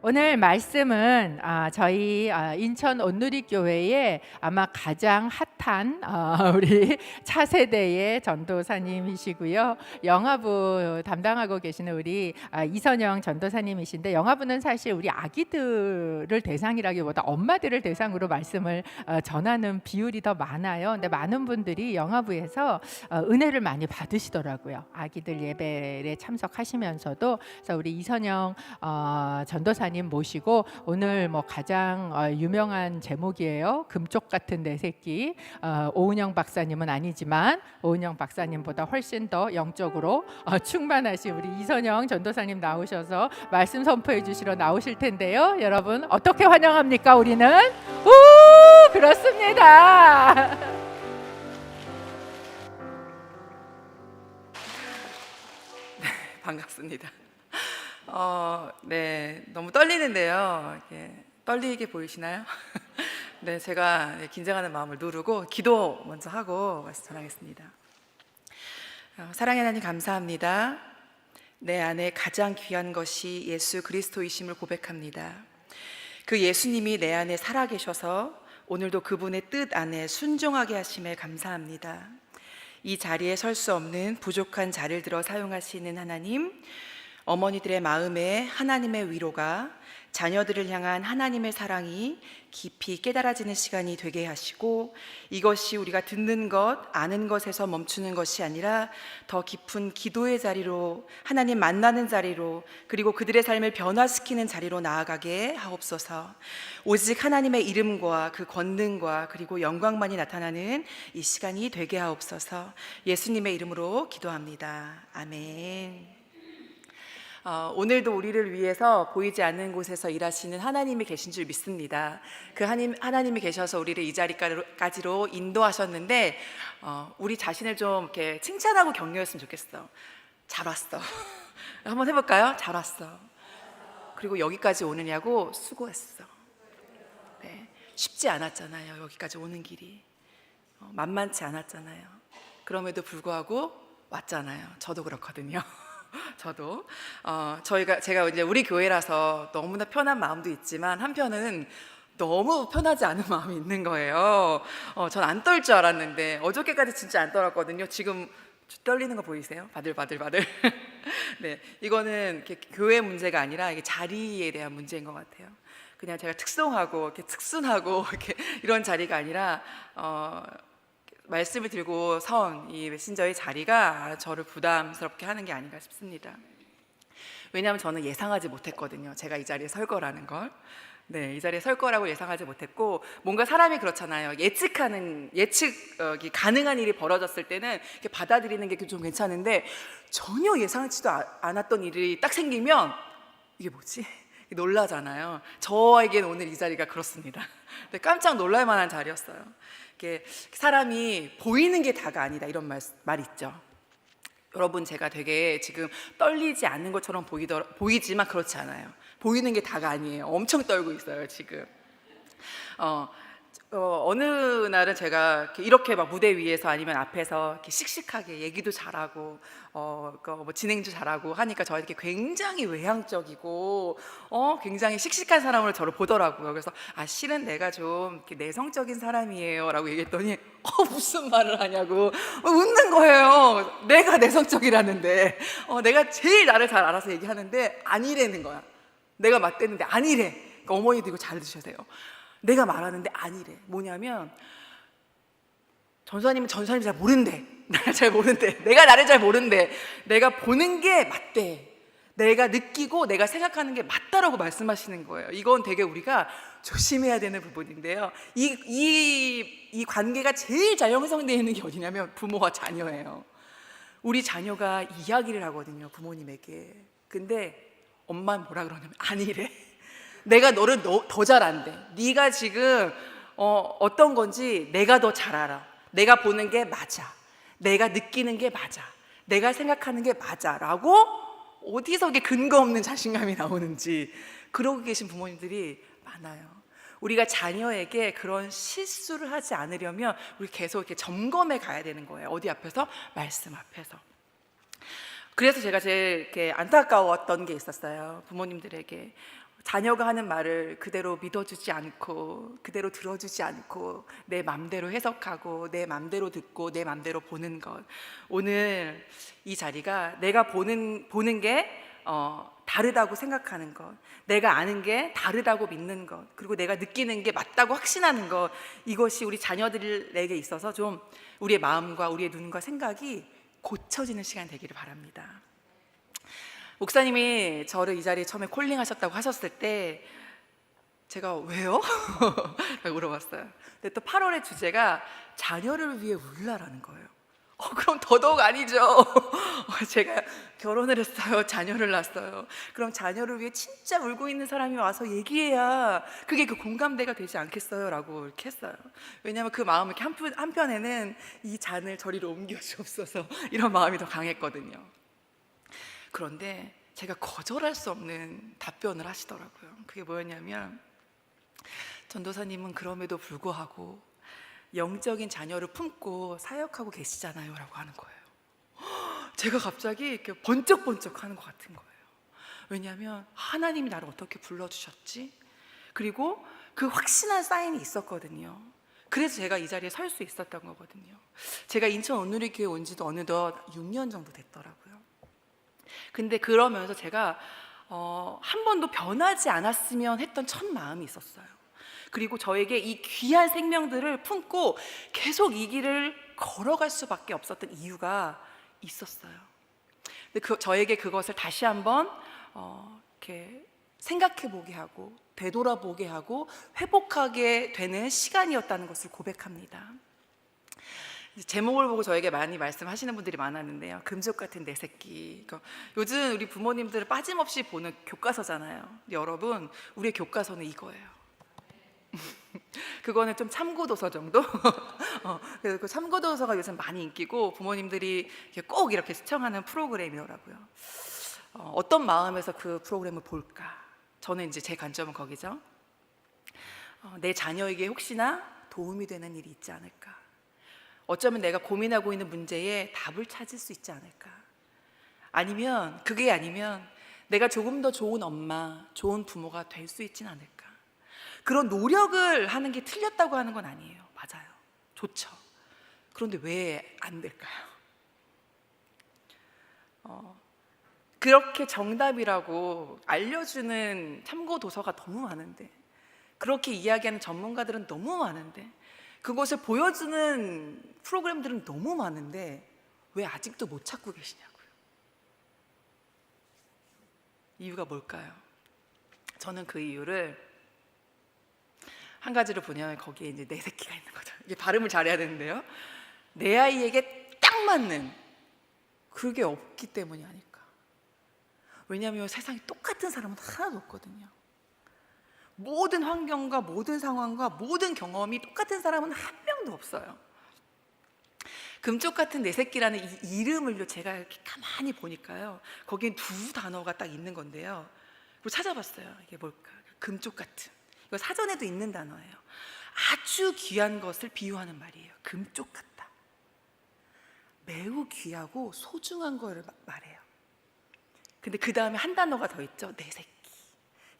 오늘 말씀은 저희 인천 온누리교회의 아마 가장 핫한 우리 차세대의 전도사님이시고요. 영화부 담당하고 계시는 우리 이선영 전도사님이신데, 영화부는 사실 우리 아기들을 대상이라기보다 엄마들을 대상으로 말씀을 전하는 비율이 더 많아요. 근데 많은 분들이 영화부에서 은혜를 많이 받으시더라고요. 아기들 예배에 참석하시면서도. 그래서 우리 이선영 전도사님 모시고 오늘 가장 유명한 제목이에요. 금쪽 같은 내 새끼. 오은영 박사님은 아니지만 오은영 박사님보다 훨씬 더 영적으로 충만하신 우리 이선영 전도사님 나오셔서 말씀 선포해 주시러 나오실 텐데요. 여러분 어떻게 환영합니까? 우리는 그렇습니다. 반갑습니다. 네, 너무 떨리는데요. 떨리게 보이시나요? 네, 제가 긴장하는 마음을 누르고 기도 먼저 하고 말씀 전하겠습니다. 사랑의 하나님 감사합니다. 내 안에 가장 귀한 것이 예수 그리스도이심을 고백합니다. 그 예수님이 내 안에 살아계셔서 오늘도 그분의 뜻 안에 순종하게 하심에 감사합니다. 이 자리에 설 수 없는 부족한 자리를 들어 사용하시는 하나님, 어머니들의 마음에 하나님의 위로가, 자녀들을 향한 하나님의 사랑이 깊이 깨달아지는 시간이 되게 하시고, 이것이 우리가 듣는 것, 아는 것에서 멈추는 것이 아니라 더 깊은 기도의 자리로, 하나님 만나는 자리로, 그리고 그들의 삶을 변화시키는 자리로 나아가게 하옵소서. 오직 하나님의 이름과 그 권능과 그리고 영광만이 나타나는 이 시간이 되게 하옵소서. 예수님의 이름으로 기도합니다. 아멘. 오늘도 우리를 위해서 보이지 않는 곳에서 일하시는 하나님이 계신 줄 믿습니다. 그 하나님이 계셔서 우리를 이 자리까지로 인도하셨는데, 우리 자신을 좀 이렇게 칭찬하고 격려했으면 좋겠어. 잘 왔어. 한번 해볼까요? 잘 왔어. 그리고 여기까지 오느냐고 수고했어. 네, 쉽지 않았잖아요. 여기까지 오는 길이 만만치 않았잖아요. 그럼에도 불구하고 왔잖아요. 저도 그렇거든요. 저도 제가 이제 우리 교회라서 너무나 편한 마음도 있지만 한편은 너무 편하지 않은 마음이 있는 거예요. 전 안 떨 줄 알았는데 어저께까지 진짜 안 떨었거든요. 지금 떨리는 거 보이세요? 바들바들. 네, 이거는 교회 문제가 아니라 이게 자리에 대한 문제인 것 같아요. 그냥 제가 특성하고 이렇게 특순하고 이렇게 이런 자리가 아니라 말씀을 들고 선 이 메신저의 자리가 저를 부담스럽게 하는 게 아닌가 싶습니다. 왜냐하면 저는 예상하지 못했거든요. 제가 이 자리에 설 거라는 걸. 네, 이 자리에 설 거라고 예상하지 못했고, 뭔가 사람이 그렇잖아요. 예측이 가능한 일이 벌어졌을 때는 이렇게 받아들이는 게 좀 괜찮은데, 전혀 예상치도 않았던 일이 딱 생기면 이게 뭐지? 놀라잖아요. 저에겐 오늘 이 자리가 그렇습니다. 깜짝 놀랄 만한 자리였어요. 사람이 보이는 게 다가 아니다, 이런 말 있죠. 여러분, 제가 되게 지금 떨리지 않는 것처럼 보이지만 그렇지 않아요. 보이는 게 다가 아니에요. 엄청 떨고 있어요, 지금. 어느 날은 제가 이렇게 막 무대 위에서 아니면 앞에서 이렇게 씩씩하게 얘기도 잘하고 진행도 잘하고 하니까 저한테 굉장히 외향적이고 굉장히 씩씩한 사람으로 저를 보더라고요. 그래서 실은 내가 좀 이렇게 내성적인 사람이에요 라고 얘기했더니 무슨 말을 하냐고 웃는 거예요. 내가 내성적이라는데 내가 제일 나를 잘 알아서 얘기하는데 아니라는 거야. 내가 맞대는데 아니래. 그러니까 어머니도 이거 잘 드셔야 돼요. 내가 말하는데 아니래. 뭐냐면 전사님은 전사님 잘 모른대. 나를 잘 모른대. 내가 나를 잘 모른대. 내가 보는 게 맞대. 내가 느끼고 내가 생각하는 게 맞다라고 말씀하시는 거예요. 이건 되게 우리가 조심해야 되는 부분인데요. 이 관계가 제일 잘 형성되어 있는 게 어디냐면 부모와 자녀예요. 우리 자녀가 이야기를 하거든요, 부모님에게. 근데 엄마는 뭐라 그러냐면 아니래. 내가 너를 더 잘 안대. 네가 지금 어떤 건지 내가 더 잘 알아. 내가 보는 게 맞아. 내가 느끼는 게 맞아. 내가 생각하는 게 맞아 라고 어디서 이게 근거 없는 자신감이 나오는지 그러고 계신 부모님들이 많아요. 우리가 자녀에게 그런 실수를 하지 않으려면 우리 계속 이렇게 점검해 가야 되는 거예요. 어디 앞에서? 말씀 앞에서. 그래서 제가 제일 이렇게 안타까웠던 게 있었어요. 부모님들에게 자녀가 하는 말을 그대로 믿어주지 않고 그대로 들어주지 않고 내 맘대로 해석하고 내 맘대로 듣고 내 맘대로 보는 것, 오늘 이 자리가 내가 보는 게 다르다고 생각하는 것, 내가 아는 게 다르다고 믿는 것, 그리고 내가 느끼는 게 맞다고 확신하는 것, 이것이 우리 자녀들에게 있어서 좀 우리의 마음과 우리의 눈과 생각이 고쳐지는 시간 되기를 바랍니다. 목사님이 저를 이 자리에 처음에 콜링하셨다고 하셨을 때 제가 왜요? 라고 물어봤어요. 근데 또 8월의 주제가 자녀를 위해 울라라는 거예요. 그럼 더더욱 아니죠. 제가 결혼을 했어요. 자녀를 낳았어요. 그럼 자녀를 위해 진짜 울고 있는 사람이 와서 얘기해야 그게 그 공감대가 되지 않겠어요? 라고 이렇게 했어요. 왜냐하면 그 마음을 이렇게 한편에는 이 잔을 저리로 옮겨 주옵소서 이런 마음이 더 강했거든요. 그런데 제가 거절할 수 없는 답변을 하시더라고요. 그게 뭐였냐면, 전도사님은 그럼에도 불구하고 영적인 자녀를 품고 사역하고 계시잖아요 라고 하는 거예요. 제가 갑자기 이렇게 번쩍번쩍 하는 것 같은 거예요. 왜냐하면 하나님이 나를 어떻게 불러주셨지? 그리고 그 확신한 사인이 있었거든요. 그래서 제가 이 자리에 설 수 있었던 거거든요. 제가 인천 온누리교회 온 지도 어느덧 6년 정도 됐더라고요. 근데 그러면서 제가 한 번도 변하지 않았으면 했던 첫 마음이 있었어요. 그리고 저에게 이 귀한 생명들을 품고 계속 이 길을 걸어갈 수밖에 없었던 이유가 있었어요. 근데 저에게 그것을 다시 한번 이렇게 생각해 보게 하고 되돌아보게 하고 회복하게 되는 시간이었다는 것을 고백합니다. 제목을 보고 저에게 많이 말씀하시는 분들이 많았는데요. 금쪽 같은 내 새끼. 요즘 우리 부모님들은 빠짐없이 보는 교과서잖아요. 여러분, 우리의 교과서는 이거예요. 그거는 좀 참고도서 정도? 그래서 그 참고도서가 요즘 많이 인기고 부모님들이 꼭 이렇게 시청하는 프로그램이더라고요. 어떤 마음에서 그 프로그램을 볼까? 저는 이제 제 관점은 거기죠. 내 자녀에게 혹시나 도움이 되는 일이 있지 않을까? 어쩌면 내가 고민하고 있는 문제에 답을 찾을 수 있지 않을까? 그게 아니면 내가 조금 더 좋은 엄마, 좋은 부모가 될 수 있진 않을까? 그런 노력을 하는 게 틀렸다고 하는 건 아니에요. 맞아요. 좋죠. 그런데 왜 안 될까요? 그렇게 정답이라고 알려주는 참고 도서가 너무 많은데, 그렇게 이야기하는 전문가들은 너무 많은데, 그것을 보여주는 프로그램들은 너무 많은데 왜 아직도 못 찾고 계시냐고요. 이유가 뭘까요? 저는 그 이유를 한 가지로 보냐면 거기에 이제 내 새끼가 있는 거죠. 이게 발음을 잘해야 되는데요. 내 아이에게 딱 맞는 그게 없기 때문이 아닐까. 왜냐하면 세상에 똑같은 사람은 하나도 없거든요. 모든 환경과 모든 상황과 모든 경험이 똑같은 사람은 한 명도 없어요. 금쪽 같은 내 새끼라는 이 이름을요, 제가 이렇게 가만히 보니까요, 거기에 두 단어가 딱 있는 건데요. 그리고 찾아봤어요. 이게 뭘까? 금쪽 같은. 이거 사전에도 있는 단어예요. 아주 귀한 것을 비유하는 말이에요. 금쪽 같다. 매우 귀하고 소중한 걸 말해요. 근데 그 다음에 한 단어가 더 있죠. 내 새끼.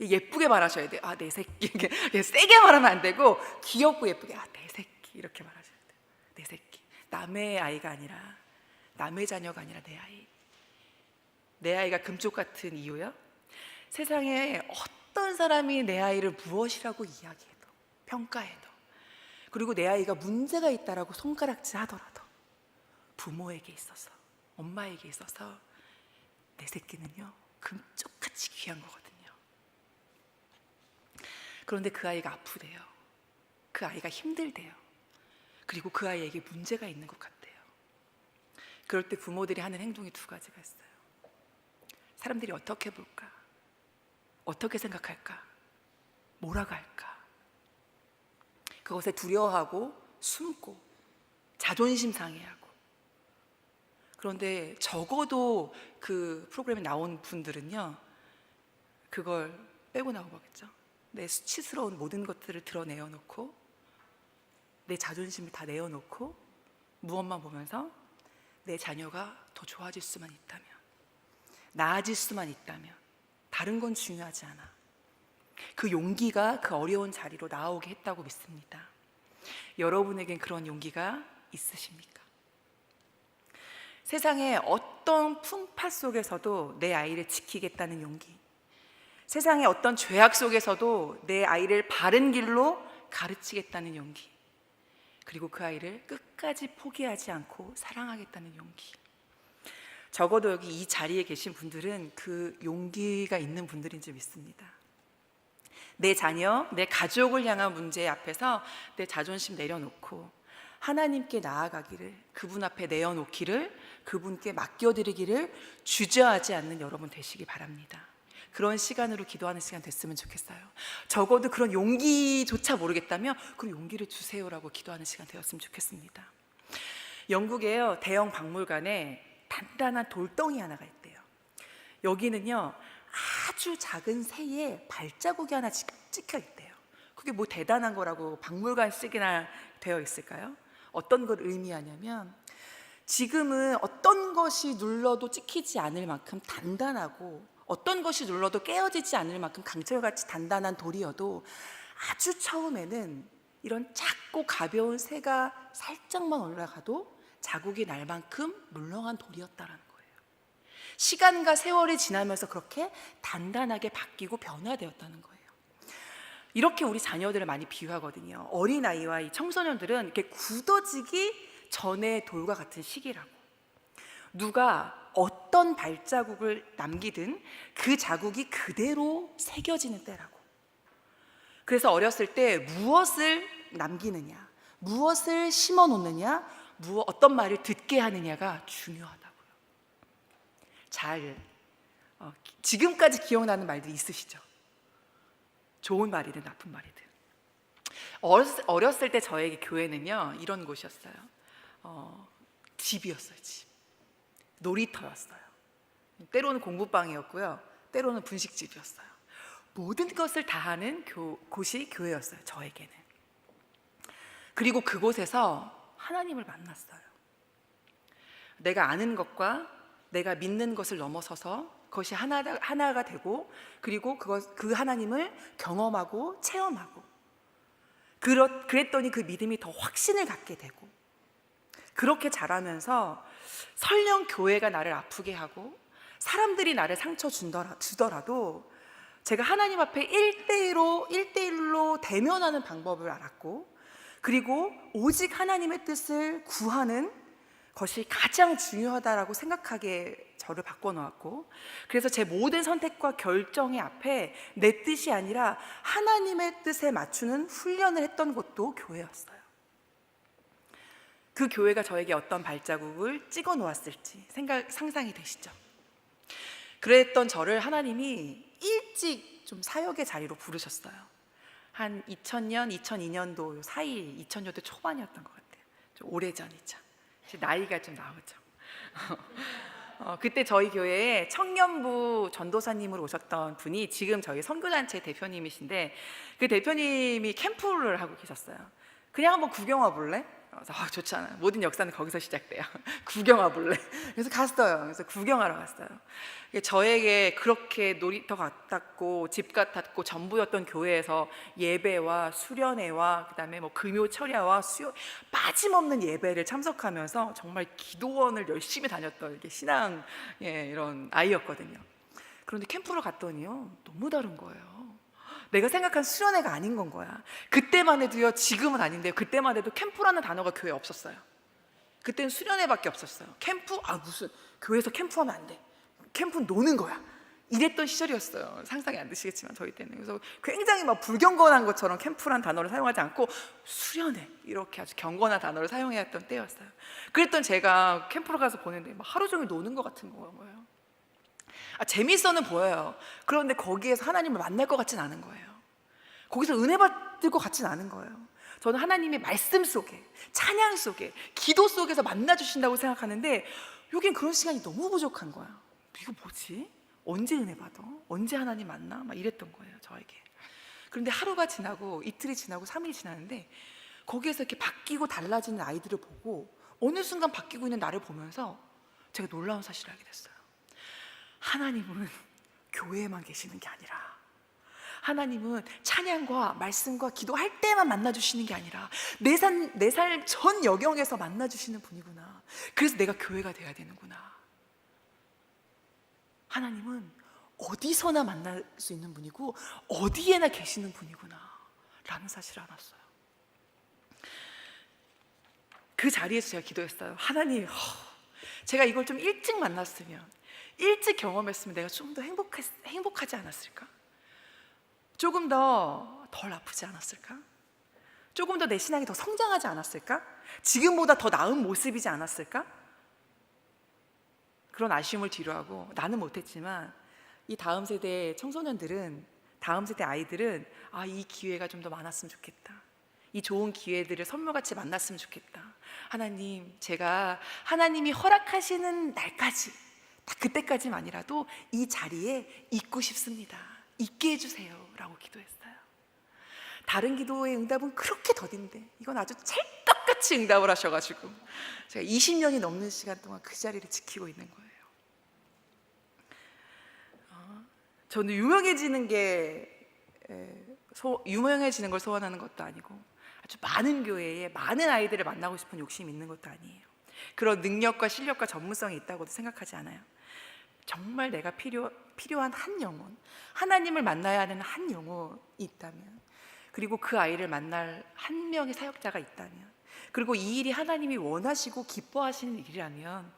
예쁘게 말하셔야 돼요. 내 새끼. 세게 말하면 안 되고 귀엽고 예쁘게 내 새끼 이렇게 말하셔야 돼요. 내 새끼. 남의 아이가 아니라, 남의 자녀가 아니라 내 아이. 내 아이가 금쪽 같은 이유요? 세상에 어떤 사람이 내 아이를 무엇이라고 이야기해도, 평가해도, 그리고 내 아이가 문제가 있다라고 손가락질 하더라도 부모에게 있어서, 엄마에게 있어서 내 새끼는요, 금쪽같이 귀한 거거든요. 그런데 그 아이가 아프대요. 그 아이가 힘들대요. 그리고 그 아이에게 문제가 있는 것 같대요. 그럴 때 부모들이 하는 행동이 두 가지가 있어요. 사람들이 어떻게 볼까? 어떻게 생각할까? 뭐라고 할까? 그것에 두려워하고 숨고 자존심 상해하고. 그런데 적어도 그 프로그램에 나온 분들은요, 그걸 빼고 나오겠죠. 내 수치스러운 모든 것들을 드러내어 놓고, 내 자존심을 다 내어놓고, 무엇만 보면서 내 자녀가 더 좋아질 수만 있다면, 나아질 수만 있다면, 다른 건 중요하지 않아. 그 용기가 그 어려운 자리로 나오게 했다고 믿습니다. 여러분에겐 그런 용기가 있으십니까? 세상의 어떤 풍파 속에서도 내 아이를 지키겠다는 용기, 세상의 어떤 죄악 속에서도 내 아이를 바른 길로 가르치겠다는 용기, 그리고 그 아이를 끝까지 포기하지 않고 사랑하겠다는 용기. 적어도 여기 이 자리에 계신 분들은 그 용기가 있는 분들인 줄 믿습니다. 내 자녀, 내 가족을 향한 문제 앞에서 내 자존심 내려놓고 하나님께 나아가기를, 그분 앞에 내어놓기를, 그분께 맡겨드리기를 주저하지 않는 여러분 되시기 바랍니다. 그런 시간으로 기도하는 시간 됐으면 좋겠어요. 적어도 그런 용기조차 모르겠다면 그 용기를 주세요라고 기도하는 시간 되었으면 좋겠습니다. 영국에요, 대형 박물관에 단단한 돌덩이 하나가 있대요. 여기는요, 아주 작은 새의 발자국이 하나 찍혀 있대요. 그게 뭐 대단한 거라고 박물관식이나 되어 있을까요? 어떤 걸 의미하냐면, 지금은 어떤 것이 눌러도 찍히지 않을 만큼 단단하고 어떤 것이 눌러도 깨어지지 않을 만큼 강철같이 단단한 돌이어도 아주 처음에는 이런 작고 가벼운 새가 살짝만 올라가도 자국이 날 만큼 물렁한 돌이었다라는 거예요. 시간과 세월이 지나면서 그렇게 단단하게 바뀌고 변화되었다는 거예요. 이렇게 우리 자녀들을 많이 비유하거든요. 어린아이와 이 청소년들은 이렇게 굳어지기 전의 돌과 같은 시기라고. 누가 어떤 발자국을 남기든 그 자국이 그대로 새겨지는 때라고. 그래서 어렸을 때 무엇을 남기느냐, 무엇을 심어 놓느냐, 어떤 말을 듣게 하느냐가 중요하다고요. 지금까지 기억나는 말들이 있으시죠? 좋은 말이든 나쁜 말이든. 어렸을 때 저에게 교회는요, 이런 곳이었어요. 집이었어요. 집. 놀이터였어요. 때로는 공부방이었고요, 때로는 분식집이었어요. 모든 것을 다 하는 곳이 교회였어요, 저에게는. 그리고 그곳에서 하나님을 만났어요. 내가 아는 것과 내가 믿는 것을 넘어서서 그것이 하나가 되고, 그리고 그 하나님을 경험하고 체험하고, 그랬더니 그 믿음이 더 확신을 갖게 되고, 그렇게 자라면서 설령 교회가 나를 아프게 하고 사람들이 나를 상처 주더라도 제가 하나님 앞에 1대1로 대면하는 방법을 알았고, 그리고 오직 하나님의 뜻을 구하는 것이 가장 중요하다라고 생각하게 저를 바꿔놓았고, 그래서 제 모든 선택과 결정의 앞에 내 뜻이 아니라 하나님의 뜻에 맞추는 훈련을 했던 곳도 교회였어요. 그 교회가 저에게 어떤 발자국을 찍어 놓았을지 상상이 되시죠? 그랬던 저를 하나님이 일찍 좀 사역의 자리로 부르셨어요. 한 2000년, 2002년도 사이, 2000년대 초반이었던 것 같아요. 좀 오래전이죠. 나이가 좀 나오죠. 그때 저희 교회에 청년부 전도사님으로 오셨던 분이 지금 저희 선교단체 대표님이신데, 그 대표님이 캠프를 하고 계셨어요. 그냥 한번 구경 와볼래? 좋잖아요. 모든 역사는 거기서 시작돼요. 구경 와볼래? 그래서 갔어요. 그래서 구경하러 갔어요. 저에게 그렇게 놀이터 같았고 집 같았고 전부였던 교회에서 예배와 수련회와 그다음에 뭐 금요 철야와 수요, 빠짐없는 예배를 참석하면서 정말 기도원을 열심히 다녔던 이렇게 신앙 이런 아이였거든요. 그런데 캠프를 갔더니요, 너무 다른 거예요. 내가 생각한 수련회가 아닌 건 거야. 그때만 해도요, 지금은 아닌데요, 그때만 해도 캠프라는 단어가 교회에 없었어요. 그때는 수련회밖에 없었어요. 캠프? 무슨 교회에서 캠프하면 안 돼. 캠프는 노는 거야. 이랬던 시절이었어요. 상상이 안 되시겠지만 저희 때는. 그래서 굉장히 막 불경건한 것처럼 캠프란 단어를 사용하지 않고 수련회, 이렇게 아주 경건한 단어를 사용해왔던 때였어요. 그랬던 제가 캠프를 가서 보는데 막 하루 종일 노는 것 같은 거예요. 재밌어는 보여요. 그런데 거기에서 하나님을 만날 것 같진 않은 거예요. 거기서 은혜 받을 것 같진 않은 거예요. 저는 하나님의 말씀 속에, 찬양 속에, 기도 속에서 만나주신다고 생각하는데 여긴 그런 시간이 너무 부족한 거야. 이거 뭐지? 언제 은혜 받아? 언제 하나님 만나? 막 이랬던 거예요, 저에게. 그런데 하루가 지나고 이틀이 지나고 3일이 지나는데 거기에서 이렇게 바뀌고 달라지는 아이들을 보고 어느 순간 바뀌고 있는 나를 보면서 제가 놀라운 사실을 알게 됐어요. 하나님은 교회에만 계시는 게 아니라 하나님은 찬양과 말씀과 기도할 때만 만나주시는 게 아니라 내 삶 전 여경에서 만나주시는 분이구나. 그래서 내가 교회가 돼야 되는구나. 하나님은 어디서나 만날 수 있는 분이고 어디에나 계시는 분이구나 라는 사실을 알았어요. 그 자리에서 제가 기도했어요. 하나님, 제가 이걸 좀 일찍 만났으면, 일찍 경험했으면 내가 좀 더 행복하지 않았을까? 조금 덜 아프지 않았을까? 조금 더 내 신앙이 더 성장하지 않았을까? 지금보다 더 나은 모습이지 않았을까? 그런 아쉬움을 뒤로하고, 나는 못했지만 이 다음 세대 청소년들은, 다음 세대 아이들은 이 기회가 좀 더 많았으면 좋겠다. 이 좋은 기회들을 선물같이 만났으면 좋겠다. 하나님, 제가 하나님이 허락하시는 날까지, 딱 그때까지만이라도 이 자리에 있고 싶습니다. 있게 해주세요 라고 기도했어요. 다른 기도의 응답은 그렇게 더딘데 이건 아주 찰떡같이 응답을 하셔가지고 제가 20년이 넘는 시간 동안 그 자리를 지키고 있는 거예요. 저는 유명해지는 걸 소원하는 것도 아니고, 아주 많은 교회에 많은 아이들을 만나고 싶은 욕심이 있는 것도 아니에요. 그런 능력과 실력과 전문성이 있다고도 생각하지 않아요. 정말 내가 필요한 한 영혼, 하나님을 만나야 하는 한 영혼이 있다면, 그리고 그 아이를 만날 한 명의 사역자가 있다면, 그리고 이 일이 하나님이 원하시고 기뻐하시는 일이라면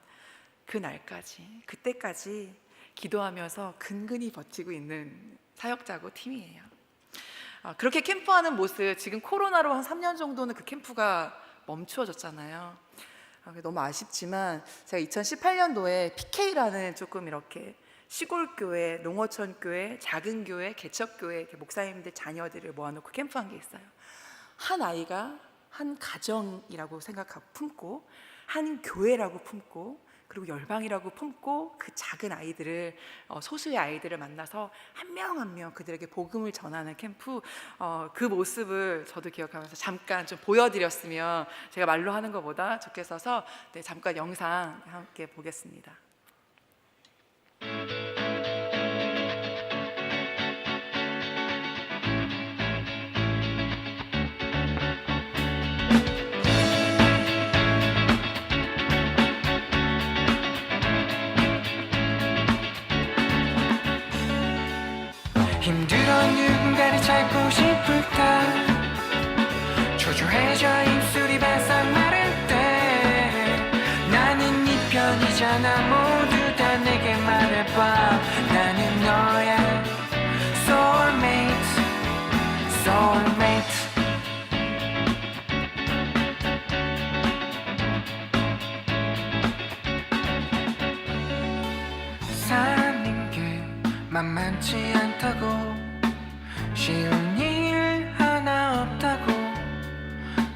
그 날까지, 그때까지 기도하면서 근근히 버티고 있는 사역자고 팀이에요. 그렇게 캠프하는 모습, 지금 코로나로 한 3년 정도는 그 캠프가 멈추어졌잖아요. 너무 아쉽지만 제가 2018년도에 PK라는 조금 이렇게 시골 교회, 농어촌 교회, 작은 교회, 개척 교회 이렇게 목사님들 자녀들을 모아놓고 캠프한 게 있어요. 한 아이가 한 가정이라고 생각하고 품고, 한 교회라고 품고, 그리고 열방이라고 품고 그 작은 아이들을, 소수의 아이들을 만나서 한 명 한 명 그들에게 복음을 전하는 캠프, 그 모습을 저도 기억하면서 잠깐 좀 보여드렸으면, 제가 말로 하는 것보다 좋겠어서 잠깐 영상 함께 보겠습니다. 힘들어 누군가를 찾고 싶을 때, 초조해져 입술이 바싹 마를 때, 나는 네 편이잖아. 모두 다 내게 말해봐. 나는 너의 soulmate, soulmate. 사는 게 만만치 않다고, 쉬운 일 하나 없다고,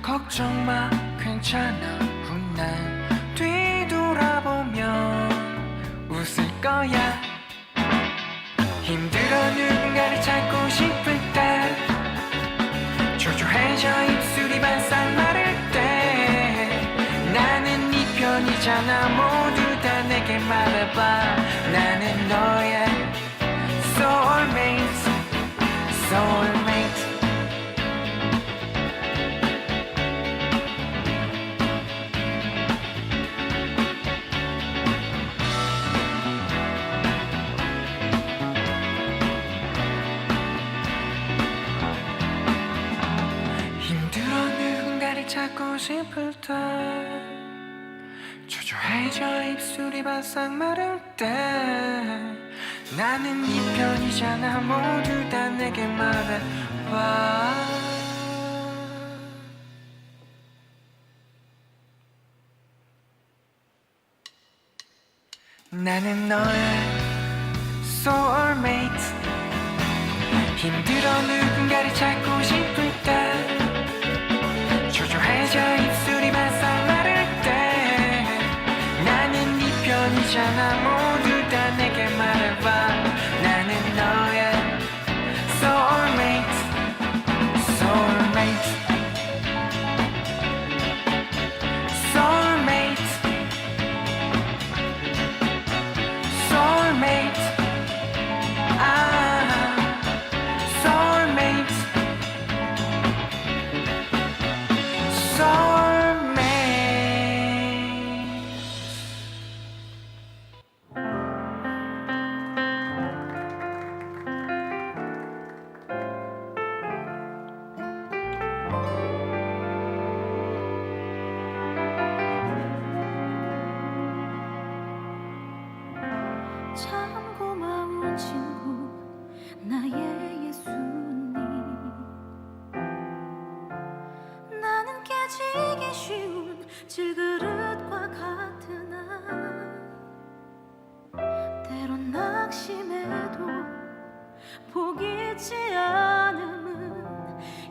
걱정 마 괜찮아. 훗날 뒤돌아보면 웃을 거야. 힘들어 누군가를 찾고 싶을 때, 초조해져 입술이 바싹 마를 때, 나는 네 편이잖아. 모두 다 내게 말해봐. 나는 너의 soulmate, soulmate. 힘들어 누군가를 찾고 싶을 때, 초조해져 입술이 바싹 마를 때, 나는 네 편이잖아. 모두 다 내게 말해봐. 나는 너의 soulmate. 힘들어 누군가를 찾고 싶을 때, 초조해져 입술이 바싹 마를 때, 나는 네 편이잖아. 모두 다 내게 말해봐. 나는 너의 soulmate, soulmate, soulmate, soulmate.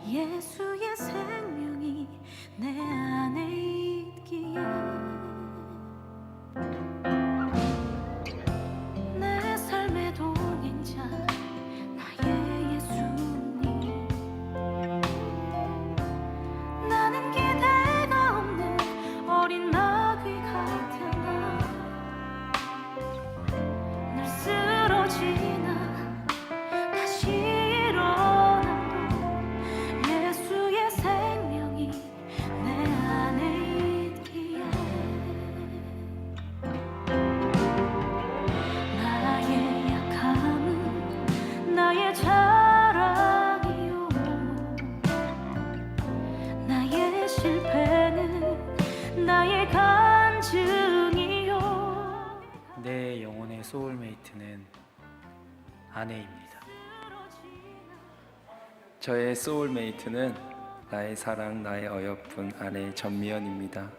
예수의 생명이 내 안에 있기에 내 삶의 동행자 나의 예수님 나는 기대가 없는 어린 나귀 같으나 늘 쓰러지나 다시 일어나도 예수의 생명이 내 안에 있기에 나의 약함은 나의 자랑이요 나의 실패는 나의 간증이요 내 영혼의 소울메이트는 아내입니다. 저의 소울메이트는 나의 사랑, 나의 어여쁜 아내 전미연입니다.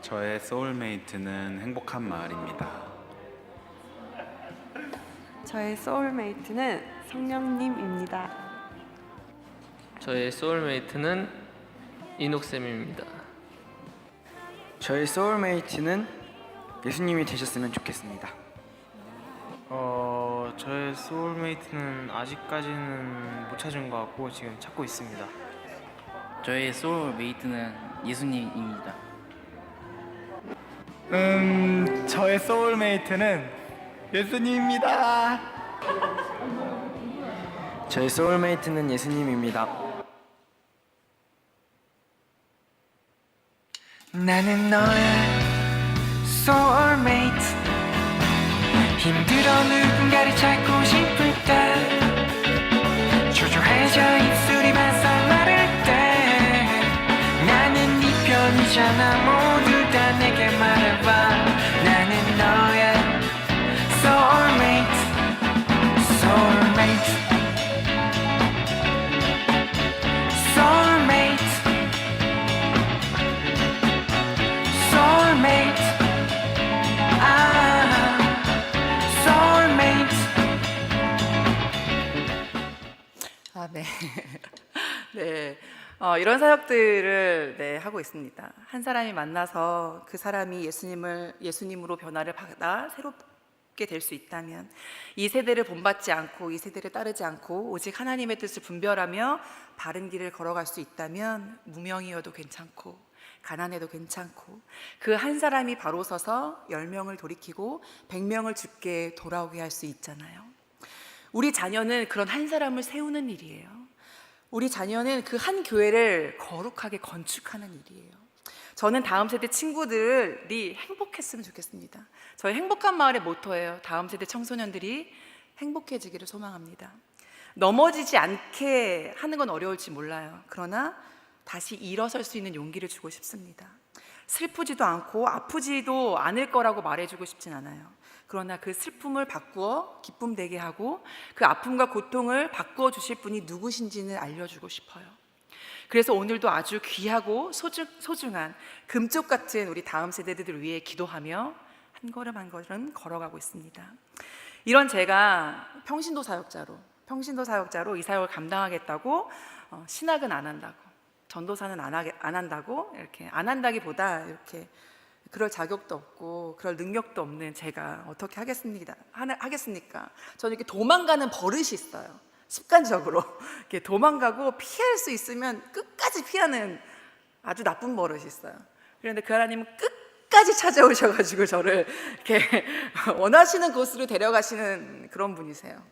저의 소울메이트는 행복한 마을입니다. 저의 소울메이트는 성령님입니다. 저의 소울메이트는 이녹쌤입니다. 저의 소울메이트는 예수님이 되셨으면 좋겠습니다. 저의 소울메이트는 아직까지는 못 찾은 것 같고 지금 찾고 있습니다. 저의 소울메이트는 예수님입니다. 저의 소울메이트는 예수님입니다. 저의 소울메이트는 예수님입니다. 나는 너의 soulmate 힘들어 누군가를 찾고 싶을 때 초조해져 입술이 바싹 마를 때 나는 네 편이잖아 모두 다 내게 말해봐 나는 너의 soulmate soulmate soulmate soulmate soulmate 네. 네. 이런 사역들을 하고 있습니다. 한 사람이 만나서 그 사람이 예수님으로 변화를 받아 새롭게 될 수 있다면 이 세대를 본받지 않고 이 세대를 따르지 않고 오직 하나님의 뜻을 분별하며 바른 길을 걸어갈 수 있다면 무명이어도 괜찮고 가난해도 괜찮고 그 한 사람이 바로 서서 10명을 돌이키고 100명을 주께 돌아오게 할 수 있잖아요. 우리 자녀는 그런 한 사람을 세우는 일이에요. 우리 자녀는 그 한 교회를 거룩하게 건축하는 일이에요. 저는 다음 세대 친구들이 행복했으면 좋겠습니다. 저희 행복한 마을의 모토예요. 다음 세대 청소년들이 행복해지기를 소망합니다. 넘어지지 않게 하는 건 어려울지 몰라요. 그러나 다시 일어설 수 있는 용기를 주고 싶습니다. 슬프지도 않고 아프지도 않을 거라고 말해주고 싶진 않아요. 그러나 그 슬픔을 바꾸어 기쁨 되게 하고 그 아픔과 고통을 바꾸어 주실 분이 누구신지는 알려주고 싶어요. 그래서 오늘도 아주 귀하고 소중한 금쪽 같은 우리 다음 세대들을 위해 기도하며 한 걸음 한 걸음 걸어가고 있습니다. 이런 제가 평신도 사역자로 이 사역을 감당하겠다고 신학은 안 한다고 전도사는 안 한다고 이렇게 안 한다기보다 이렇게 그럴 자격도 없고 그럴 능력도 없는 제가 어떻게 하겠습니까? 저는 이렇게 도망가는 버릇이 있어요. 습관적으로 이렇게 도망가고 피할 수 있으면 끝까지 피하는 아주 나쁜 버릇이 있어요. 그런데 그 하나님은 끝까지 찾아오셔가지고 저를 이렇게 원하시는 곳으로 데려가시는 그런 분이세요.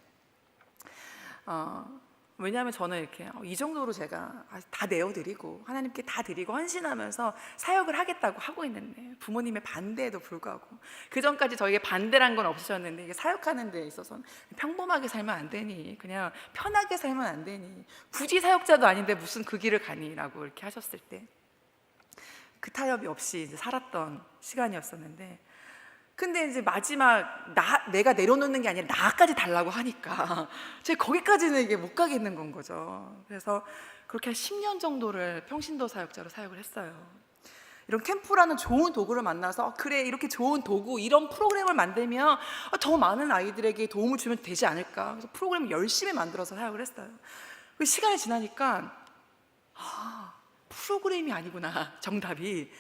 왜냐하면 저는 이렇게 이 정도로 제가 다 내어드리고 하나님께 다 드리고 헌신하면서 사역을 하겠다고 하고 있는데 부모님의 반대에도 불구하고 그 전까지 저에게 반대란 건 없으셨는데 이게 사역하는 데 있어서는 평범하게 살면 안 되니 그냥 편하게 살면 안 되니 굳이 사역자도 아닌데 무슨 그 길을 가니 라고 이렇게 하셨을 때 그 타협이 없이 이제 살았던 시간이었었는데 근데 이제 마지막 내가 내려놓는 게 아니라 나까지 달라고 하니까 제가 거기까지는 이게 못 가겠는 건 거죠. 그래서 그렇게 한 10년 정도를 평신도 사역자로 사역을 했어요. 이런 캠프라는 좋은 도구를 만나서 그래 이렇게 좋은 도구 이런 프로그램을 만들면 더 많은 아이들에게 도움을 주면 되지 않을까. 그래서 프로그램을 열심히 만들어서 사역을 했어요. 그 시간이 지나니까 프로그램이 아니구나. 정답이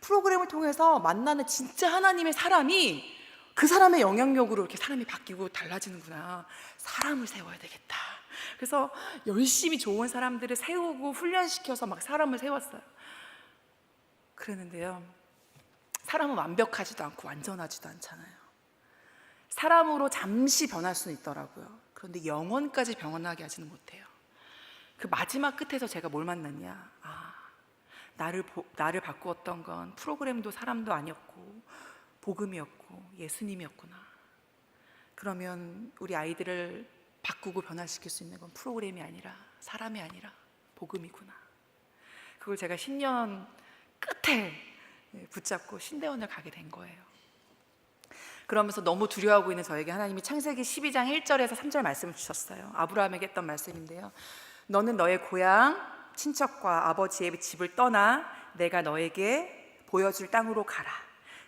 프로그램을 통해서 만나는 진짜 하나님의 사람이 그 사람의 영향력으로 이렇게 사람이 바뀌고 달라지는구나. 사람을 세워야 되겠다. 그래서 열심히 좋은 사람들을 세우고 훈련시켜서 막 사람을 세웠어요. 그랬는데요, 사람은 완벽하지도 않고 완전하지도 않잖아요. 사람으로 잠시 변할 수는 있더라고요. 그런데 영원까지 변하게 하지는 못해요. 그 마지막 끝에서 제가 뭘 만났냐, 나를 바꾸었던 건 프로그램도 사람도 아니었고 복음이었고 예수님이었구나. 그러면 우리 아이들을 바꾸고 변화시킬 수 있는 건 프로그램이 아니라 사람이 아니라 복음이구나. 그걸 제가 10년 끝에 붙잡고 신대원을 가게 된 거예요. 그러면서 너무 두려워하고 있는 저에게 하나님이 창세기 12장 1절에서 3절 말씀을 주셨어요. 아브라함에게 했던 말씀인데요, 너는 너의 고향 친척과 아버지의 집을 떠나 내가 너에게 보여줄 땅으로 가라.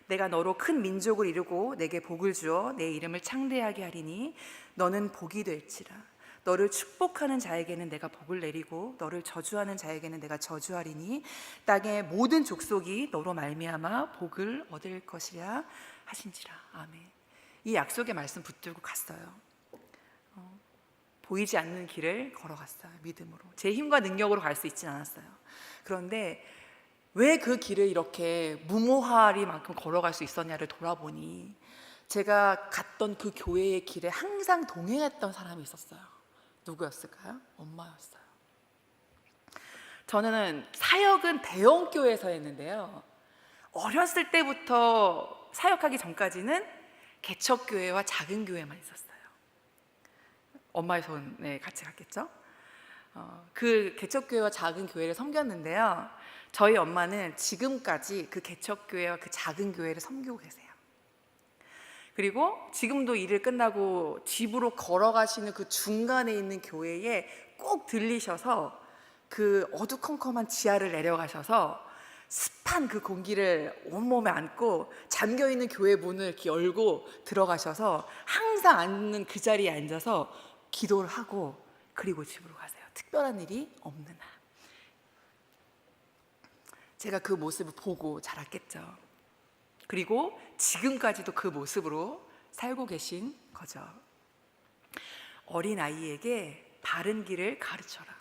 내가 너로 큰 민족을 이루고 내게 복을 주어 내 이름을 창대하게 하리니 너는 복이 될지라. 너를 축복하는 자에게는 내가 복을 내리고 너를 저주하는 자에게는 내가 저주하리니 땅의 모든 족속이 너로 말미암아 복을 얻을 것이라 하신지라. 아멘. 이 약속의 말씀 붙들고 갔어요. 보이지 않는 길을 걸어갔어요. 믿음으로. 제 힘과 능력으로 갈 수 있진 않았어요. 그런데 왜 그 길을 이렇게 무모하리만큼 걸어갈 수 있었냐를 돌아보니 제가 갔던 그 교회의 길에 항상 동행했던 사람이 있었어요. 누구였을까요? 엄마였어요. 저는 사역은 대형 교회에서 했는데요, 어렸을 때부터 사역하기 전까지는 개척교회와 작은 교회만 있었어요. 엄마의 손에 같이 갔겠죠? 그 개척교회와 작은 교회를 섬겼는데요, 저희 엄마는 지금까지 그 개척교회와 그 작은 교회를 섬기고 계세요. 그리고 지금도 일을 끝나고 집으로 걸어가시는 그 중간에 있는 교회에 꼭 들리셔서 그 어두컴컴한 지하를 내려가셔서 습한 그 공기를 온몸에 안고 잠겨있는 교회 문을 이렇게 열고 들어가셔서 항상 앉는 그 자리에 앉아서 기도를 하고 그리고 집으로 가세요. 특별한 일이 없는 한. 제가 그 모습을 보고 자랐겠죠. 그리고 지금까지도 그 모습으로 살고 계신 거죠. 어린아이에게 바른 길을 가르쳐라.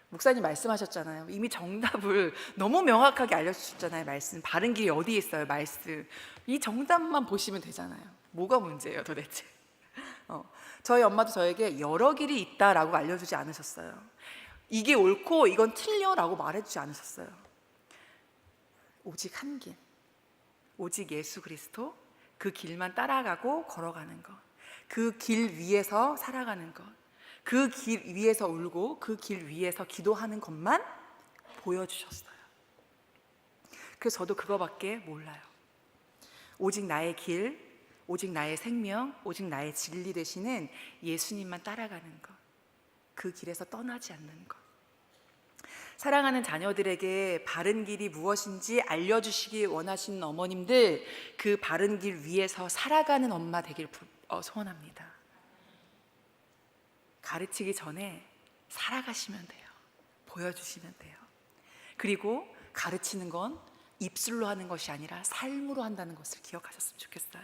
목사님 말씀하셨잖아요. 이미 정답을 너무 명확하게 알려주셨잖아요. 말씀. 바른 길이 어디에 있어요? 말씀. 이 정답만 보시면 되잖아요. 뭐가 문제예요 도대체? 저희 엄마도 저에게 여러 길이 있다라고 알려주지 않으셨어요. 이게 옳고 이건 틀려라고 말해주지 않으셨어요. 오직 한 길, 오직 예수 그리스도, 그 길만 따라가고 걸어가는 것, 그 길 위에서 살아가는 것, 그 길 위에서 울고 그 길 위에서 기도하는 것만 보여주셨어요. 그래서 저도 그거밖에 몰라요. 오직 나의 길, 오직 나의 생명, 오직 나의 진리 되시는 예수님만 따라가는 것, 그 길에서 떠나지 않는 것. 사랑하는 자녀들에게 바른 길이 무엇인지 알려주시기 원하시는 어머님들, 그 바른 길 위에서 살아가는 엄마 되길 소원합니다. 가르치기 전에 살아가시면 돼요. 보여주시면 돼요. 그리고 가르치는 건 입술로 하는 것이 아니라 삶으로 한다는 것을 기억하셨으면 좋겠어요.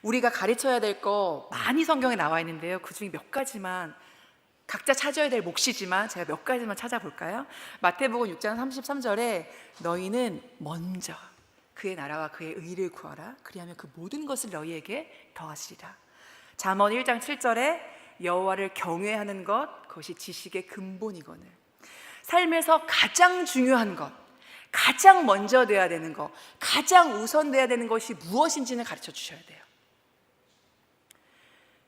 우리가 가르쳐야 될 거 많이 성경에 나와 있는데요, 그 중에 몇 가지만 각자 찾아야 될 몫이지만 제가 몇 가지만 찾아볼까요? 마태복음 6장 33절에 너희는 먼저 그의 나라와 그의 의를 구하라. 그리하면 그 모든 것을 너희에게 더하시리라. 잠언 1장 7절에 여호와를 경외하는 것, 그것이 지식의 근본이거늘. 삶에서 가장 중요한 것, 가장 먼저 돼야 되는 것, 가장 우선돼야 되는 것이 무엇인지는 가르쳐 주셔야 돼요.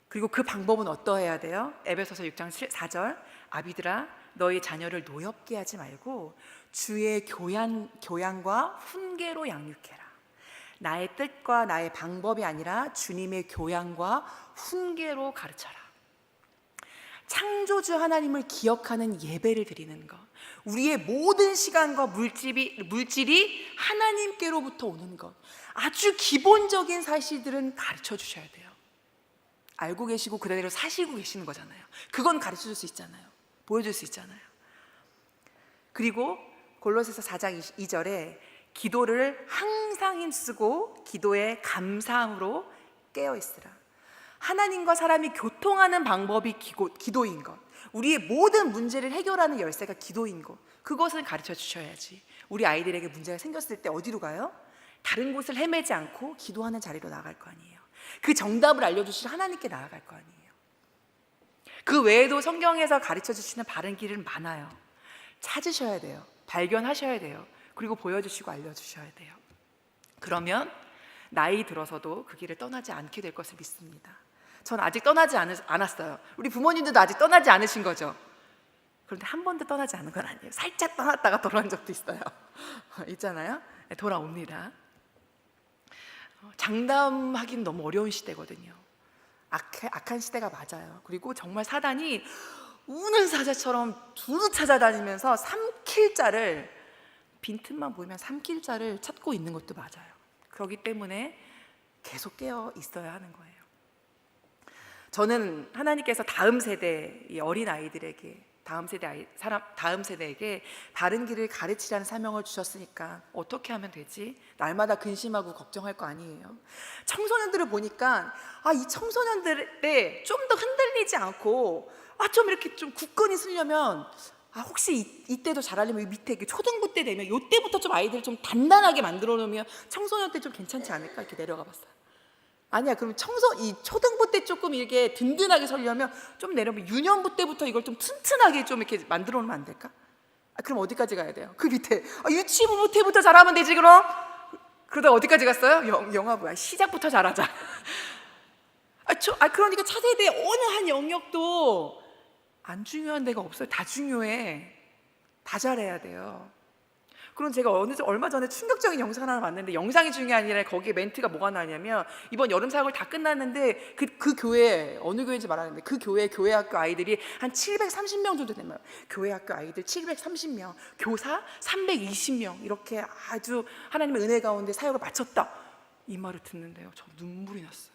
그리고 그 방법은 어떠해야 돼요? 에베소서 6장 4절, 아비들아 너희 자녀를 노엽게 하지 말고 주의 교양과 훈계로 양육해라. 나의 뜻과 나의 방법이 아니라 주님의 교양과 훈계로 가르쳐라. 창조주 하나님을 기억하는 예배를 드리는 것, 우리의 모든 시간과 물질이 하나님께로부터 오는 것, 아주 기본적인 사실들은 가르쳐 주셔야 돼요. 알고 계시고 그대로 사시고 계시는 거잖아요. 그건 가르쳐 줄 수 있잖아요. 보여줄 수 있잖아요. 그리고 골로새서 4장 2절에 기도를 항상 힘쓰고 기도에 감사함으로 깨어있으라. 하나님과 사람이 교통하는 방법이 기도인 것, 우리의 모든 문제를 해결하는 열쇠가 기도인 것, 그것을 가르쳐 주셔야지. 우리 아이들에게 문제가 생겼을 때 어디로 가요? 다른 곳을 헤매지 않고 기도하는 자리로 나아갈 거 아니에요. 그 정답을 알려주실 하나님께 나아갈 거 아니에요. 그 외에도 성경에서 가르쳐 주시는 바른 길은 많아요. 찾으셔야 돼요. 발견하셔야 돼요. 그리고 보여주시고 알려주셔야 돼요. 그러면 나이 들어서도 그 길을 떠나지 않게 될 것을 믿습니다. 전 아직 떠나지 않았어요. 우리 부모님들도 아직 떠나지 않으신 거죠. 그런데 한 번도 떠나지 않은 건 아니에요. 살짝 떠났다가 돌아온 적도 있어요. 있잖아요. 돌아옵니다. 장담하기는 너무 어려운 시대거든요. 악한 시대가 맞아요. 그리고 정말 사단이 우는 사자처럼 두루 찾아다니면서 삼킬 자를, 빈틈만 보이면 삼킬 자를 찾고 있는 것도 맞아요. 그렇기 때문에 계속 깨어 있어야 하는 거예요. 저는 하나님께서 다음 세대 어린 아이들에게, 다음 세대에게 바른 길을 가르치라는 사명을 주셨으니까 어떻게 하면 되지? 날마다 근심하고 걱정할 거 아니에요. 청소년들을 보니까 이 청소년들에 좀 더 흔들리지 않고 좀 이렇게 좀 굳건히 쓰려면 혹시 이때도 잘하려면 밑에 초등부 때 되면 이때부터 좀 아이들을 좀 단단하게 만들어 놓으면 청소년 때 좀 괜찮지 않을까? 이렇게 내려가 봤어요. 아니야, 그럼 이 초등부 때 조금 이렇게 든든하게 서려면 좀 내려면 유년부 때부터 이걸 좀 튼튼하게 좀 이렇게 만들어 놓으면 안 될까? 그럼 어디까지 가야 돼요? 그 밑에 유치부 때부터 잘하면 되지 그럼? 그러다 어디까지 갔어요? 영화부야. 시작부터 잘하자. 그러니까 차세대 어느 한 영역도 안 중요한 데가 없어요. 다 중요해. 다 잘해야 돼요. 그럼 제가 얼마 전에 충격적인 영상 하나 봤는데, 영상이 중요한 게 아니라 거기에 멘트가 뭐가 나냐면, 이번 여름 사역을 다 끝났는데 그 교회, 어느 교회인지 말하는데 그 교회학교 아이들이 한 730명 정도 되면, 교회학교 아이들 730명, 교사 320명, 이렇게 아주 하나님의 은혜 가운데 사역을 마쳤다, 이 말을 듣는데요, 저 눈물이 났어요.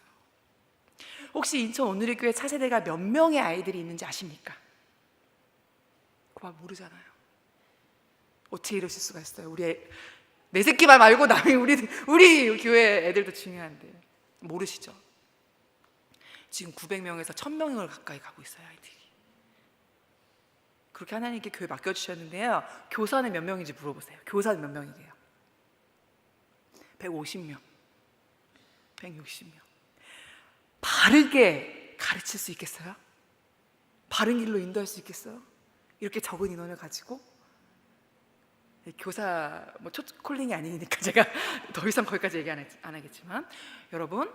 혹시 인천 온누리교회 차세대가 몇 명의 아이들이 있는지 아십니까? 그 말 모르잖아요. 어떻게 이러실 수가 있어요? 내 새끼만 말고 남이 우리 교회 애들도 중요한데 모르시죠? 지금 900명에서 1000명을 가까이 가고 있어요, 아이들이. 그렇게 하나님께 교회 맡겨주셨는데요, 교사는 몇 명인지 물어보세요. 교사는 몇 명이래요? 150명, 160명. 바르게 가르칠 수 있겠어요? 바른 길로 인도할 수 있겠어요? 이렇게 적은 인원을 가지고? 교사 첫 콜링이 아니니까 제가 더 이상 거기까지 얘기 안 하겠지만, 여러분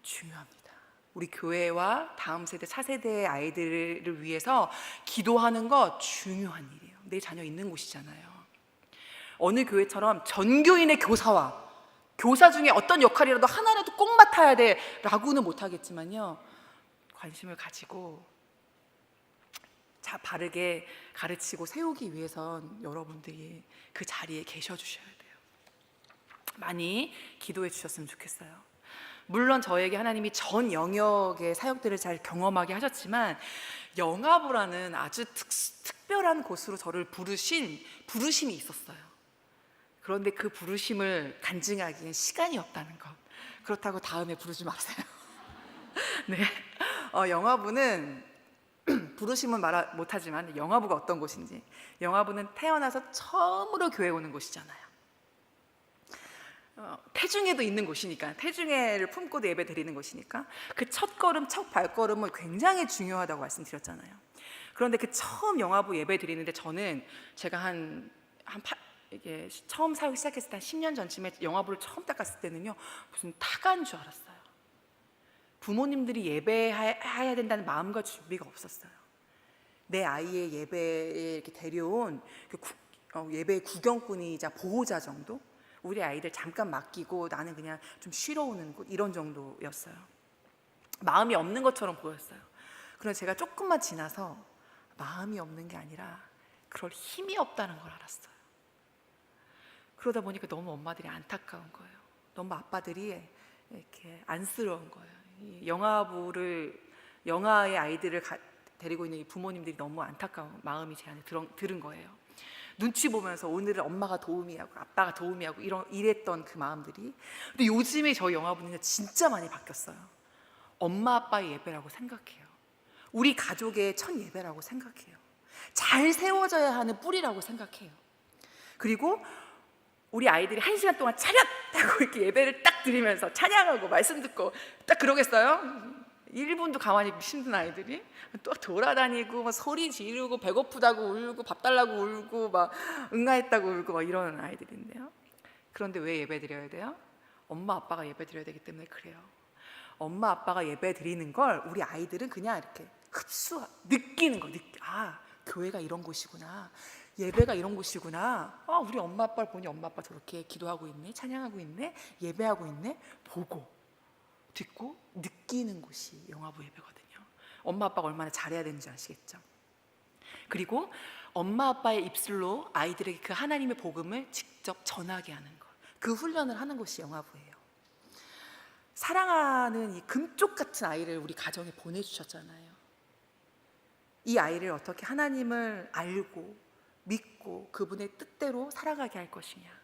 중요합니다. 우리 교회와 다음 세대, 차세대의 아이들을 위해서 기도하는 거 중요한 일이에요. 내 자녀 있는 곳이잖아요. 어느 교회처럼 전교인의 교사 중에 어떤 역할이라도 하나라도 꼭 맡아야 돼 라고는 못하겠지만요, 관심을 가지고 바르게 가르치고 세우기 위해선 여러분들이 그 자리에 계셔 주셔야 돼요. 많이 기도해 주셨으면 좋겠어요. 물론 저에게 하나님이 전 영역의 사역들을 잘 경험하게 하셨지만, 영화부라는 아주 특별한 곳으로 저를 부르심이 있었어요. 그런데 그 부르심을 간증하기엔 시간이 없다는 것. 그렇다고 다음에 부르지 마세요. 네, 영화부는 부르심은 말 못하지만 영화부가 어떤 곳인지, 영화부는 태어나서 처음으로 교회 오는 곳이잖아요. 태중에도 있는 곳이니까, 태중에를 품고도 예배 드리는 곳이니까 그 첫 발걸음은 굉장히 중요하다고 말씀드렸잖아요. 그런데 그 처음 영화부 예배 드리는데, 제가 이게 처음 사역 시작했을 때 한 10년 전쯤에 영화부를 처음 딱 갔을 때는요, 무슨 타간 줄 알았어요. 부모님들이 예배해야 된다는 마음과 준비가 없었어요. 내 아이의 예배에 이렇게 데려온 예배 구경꾼이자 보호자 정도? 우리 아이들 잠깐 맡기고 나는 그냥 좀 쉬러 오는 곳, 이런 정도였어요. 마음이 없는 것처럼 보였어요. 그런데 제가 조금만 지나서 마음이 없는 게 아니라 그럴 힘이 없다는 걸 알았어요. 그러다 보니까 너무 엄마들이 안타까운 거예요. 너무 아빠들이 이렇게 안쓰러운 거예요. 이 영아의 아이들을 데리고 있는 이 부모님들이 너무 안타까운 마음이 제 안에 들은 거예요. 눈치 보면서 오늘은 엄마가 도우미 하고 아빠가 도우미 하고 이랬던 그 마음들이. 근데 요즘에 저희 영아부는요 진짜 많이 바뀌었어요. 엄마 아빠의 예배라고 생각해요. 우리 가족의 첫 예배라고 생각해요. 잘 세워져야 하는 뿌리라고 생각해요. 그리고 우리 아이들이 1시간 동안 차렷! 하고 이렇게 예배를 딱 드리면서 찬양하고 말씀 듣고 딱 그러겠어요? 1분도 가만히 힘든 아이들이 또 돌아다니고 막 소리 지르고 배고프다고 울고 밥 달라고 울고 막 응가했다고 울고 막 이러는 아이들인데요. 그런데 왜 예배 드려야 돼요? 엄마 아빠가 예배 드려야 되기 때문에 그래요. 엄마 아빠가 예배 드리는 걸 우리 아이들은 그냥 이렇게 느끼는 거. 아, 교회가 이런 곳이구나. 예배가 이런 곳이구나. 아, 우리 엄마 아빠를 보니 엄마 아빠 저렇게 기도하고 있네, 찬양하고 있네, 예배하고 있네. 보고 듣고 느끼는 곳이 영아부 예배거든요. 엄마 아빠가 얼마나 잘해야 되는지 아시겠죠? 그리고 엄마 아빠의 입술로 아이들에게 그 하나님의 복음을 직접 전하게 하는 것, 그 훈련을 하는 곳이 영아부예요. 사랑하는 이 금쪽 같은 아이를 우리 가정에 보내주셨잖아요. 이 아이를 어떻게 하나님을 알고 믿고 그분의 뜻대로 살아가게 할 것이냐.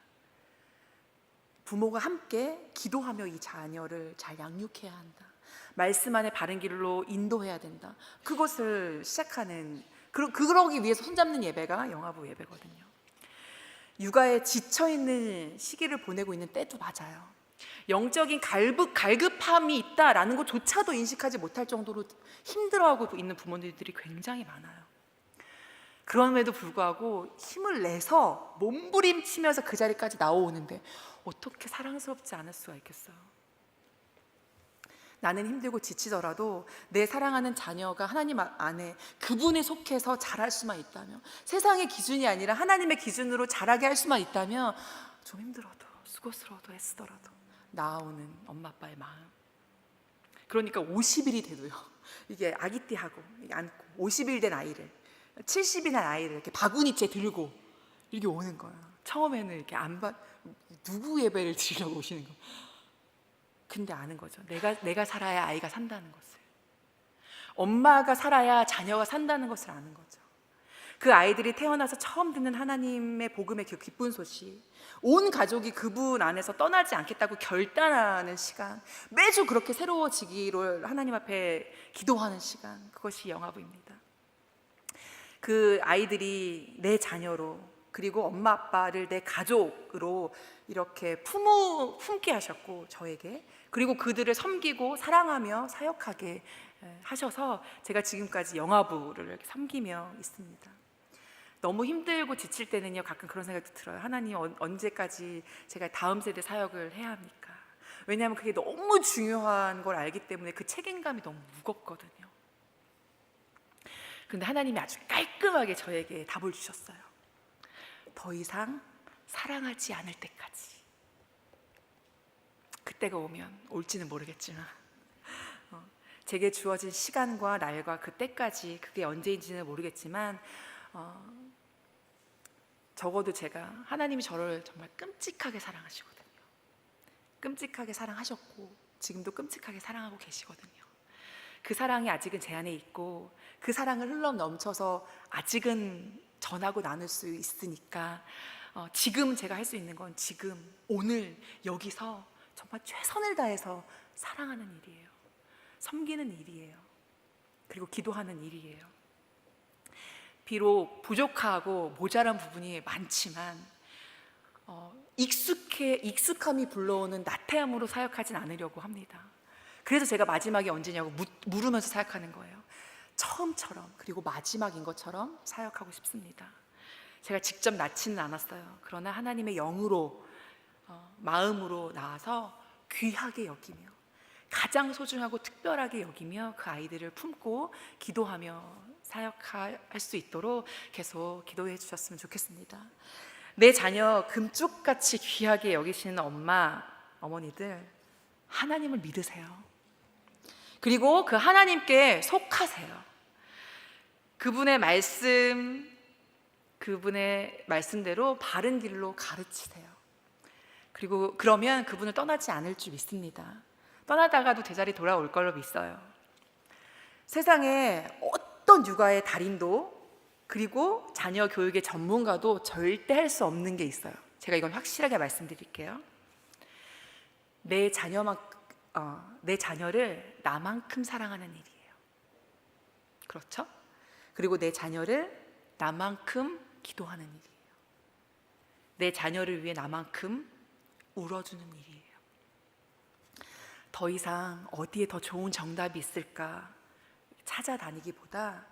부모가 함께 기도하며 이 자녀를 잘 양육해야 한다. 말씀 안에 바른 길로 인도해야 된다. 그것을 시작하는, 그러기 위해서 손잡는 예배가 영아부 예배거든요. 육아에 지쳐있는 시기를 보내고 있는 때도 맞아요. 영적인 갈급함이 있다라는 것조차도 인식하지 못할 정도로 힘들어하고 있는 부모님들이 굉장히 많아요. 그럼에도 불구하고 힘을 내서 몸부림치면서 그 자리까지 나오는데 어떻게 사랑스럽지 않을 수가 있겠어요? 나는 힘들고 지치더라도 내 사랑하는 자녀가 하나님 안에 그분에 속해서 자랄 수만 있다면, 세상의 기준이 아니라 하나님의 기준으로 자라게 할 수만 있다면, 좀 힘들어도 수고스러워도 애쓰더라도 나아오는 엄마 아빠의 마음. 그러니까 50일이 돼도요, 이게 아기띠하고 안고 50일 된 아이를, 70이 난 아이를 이렇게 바구니째 들고 이렇게 오는 거예요. 처음에는 이렇게 누구 예배를 드리려고 오시는 거예요. 근데 아는 거죠. 내가 살아야 아이가 산다는 것을. 엄마가 살아야 자녀가 산다는 것을 아는 거죠. 그 아이들이 태어나서 처음 듣는 하나님의 복음의 그 기쁜 소식, 온 가족이 그분 안에서 떠나지 않겠다고 결단하는 시간, 매주 그렇게 새로워지기를 하나님 앞에 기도하는 시간, 그것이 영아부입니다. 그 아이들이 내 자녀로, 그리고 엄마 아빠를 내 가족으로 이렇게 품게 하셨고, 저에게, 그리고 그들을 섬기고 사랑하며 사역하게 하셔서 제가 지금까지 영아부를 이렇게 섬기며 있습니다. 너무 힘들고 지칠 때는요, 가끔 그런 생각도 들어요. 하나님, 언제까지 제가 다음 세대 사역을 해야 합니까? 왜냐하면 그게 너무 중요한 걸 알기 때문에 그 책임감이 너무 무겁거든요. 근데 하나님이 아주 깔끔하게 저에게 답을 주셨어요. 더 이상 사랑하지 않을 때까지. 그때가 오면 올지는 모르겠지만 제게 주어진 시간과 날과 그때까지, 그게 언제인지는 모르겠지만 적어도 제가, 하나님이 저를 정말 끔찍하게 사랑하시거든요. 끔찍하게 사랑하셨고 지금도 끔찍하게 사랑하고 계시거든요. 그 사랑이 아직은 제 안에 있고 그 사랑을 흘러 넘쳐서 아직은 전하고 나눌 수 있으니까 지금 제가 할 수 있는 건 지금 오늘 여기서 정말 최선을 다해서 사랑하는 일이에요. 섬기는 일이에요. 그리고 기도하는 일이에요. 비록 부족하고 모자란 부분이 많지만 익숙함이 불러오는 나태함으로 사역하진 않으려고 합니다. 그래서 제가 마지막이 언제냐고 물으면서 사역하는 거예요. 처음처럼, 그리고 마지막인 것처럼 사역하고 싶습니다. 제가 직접 낳지는 않았어요. 그러나 하나님의 영으로, 마음으로 나와서 귀하게 여기며, 가장 소중하고 특별하게 여기며 그 아이들을 품고 기도하며 사역할 수 있도록 계속 기도해 주셨으면 좋겠습니다. 내 자녀 금쪽같이 귀하게 여기시는 어머니들, 하나님을 믿으세요. 그리고 그 하나님께 속하세요. 그분의 말씀대로 바른 길로 가르치세요. 그리고 그러면 그분을 떠나지 않을 줄 믿습니다. 떠나다가도 제자리 돌아올 걸로 믿어요. 세상에 어떤 육아의 달인도 그리고 자녀 교육의 전문가도 절대 할 수 없는 게 있어요. 제가 이건 확실하게 말씀드릴게요. 내 자녀를 나만큼 사랑하는 일이에요. 그렇죠? 그리고 내 자녀를 나만큼 기도하는 일이에요. 내 자녀를 위해 나만큼 울어주는 일이에요. 더 이상 어디에 더 좋은 정답이 있을까 찾아다니기보다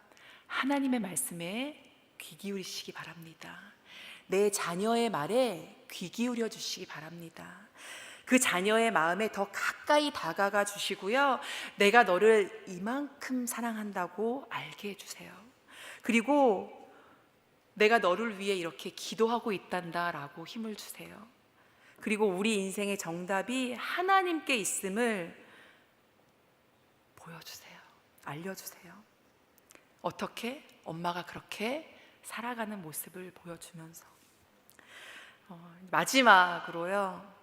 하나님의 말씀에 귀 기울이시기 바랍니다. 내 자녀의 말에 귀 기울여 주시기 바랍니다. 그 자녀의 마음에 더 가까이 다가가 주시고요, 내가 너를 이만큼 사랑한다고 알게 해주세요. 그리고 내가 너를 위해 이렇게 기도하고 있단다라고 힘을 주세요. 그리고 우리 인생의 정답이 하나님께 있음을 보여주세요. 알려주세요. 어떻게? 엄마가 그렇게 살아가는 모습을 보여주면서. 마지막으로요,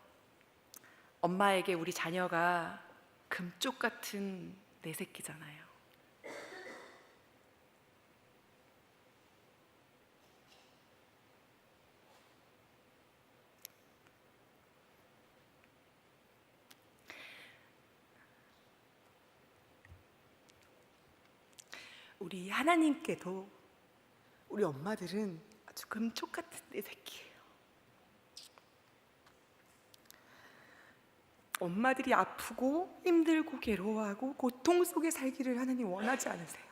엄마에게 우리 자녀가 금쪽 같은 내 새끼잖아요. 우리 하나님께도 우리 엄마들은 아주 금쪽 같은 내 새끼예요. 엄마들이 아프고 힘들고 괴로워하고 고통 속에 살기를 하나님 원하지 않으세요.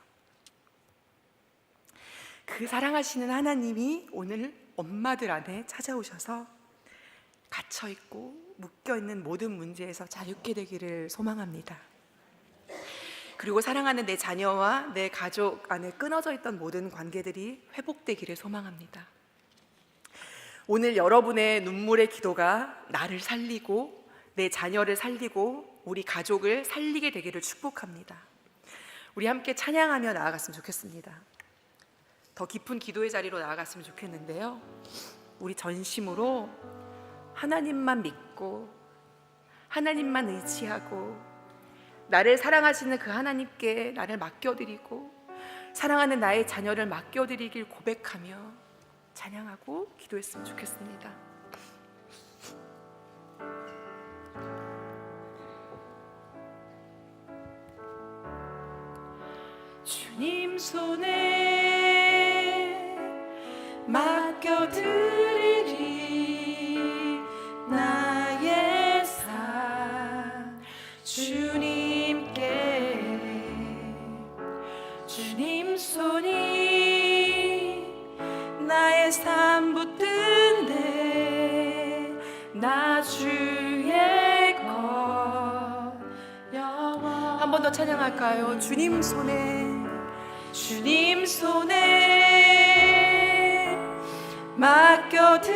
그 사랑하시는 하나님이 오늘 엄마들 안에 찾아오셔서 갇혀있고 묶여있는 모든 문제에서 자유케 되기를 소망합니다. 그리고 사랑하는 내 자녀와 내 가족 안에 끊어져 있던 모든 관계들이 회복되기를 소망합니다. 오늘 여러분의 눈물의 기도가 나를 살리고 내 자녀를 살리고 우리 가족을 살리게 되기를 축복합니다. 우리 함께 찬양하며 나아갔으면 좋겠습니다. 더 깊은 기도의 자리로 나아갔으면 좋겠는데요, 우리 전심으로 하나님만 믿고 하나님만 의지하고 나를 사랑하시는 그 하나님께 나를 맡겨드리고 사랑하는 나의 자녀를 맡겨드리길 고백하며 찬양하고 기도했으면 좋겠습니다. 주님 손에 맡겨드리리 나의 삶, 주님 손이 나의 삶 붙든데 나 주의 것 영원. 한 번 더 찬양할까요? 주님 손에 맡겨드리리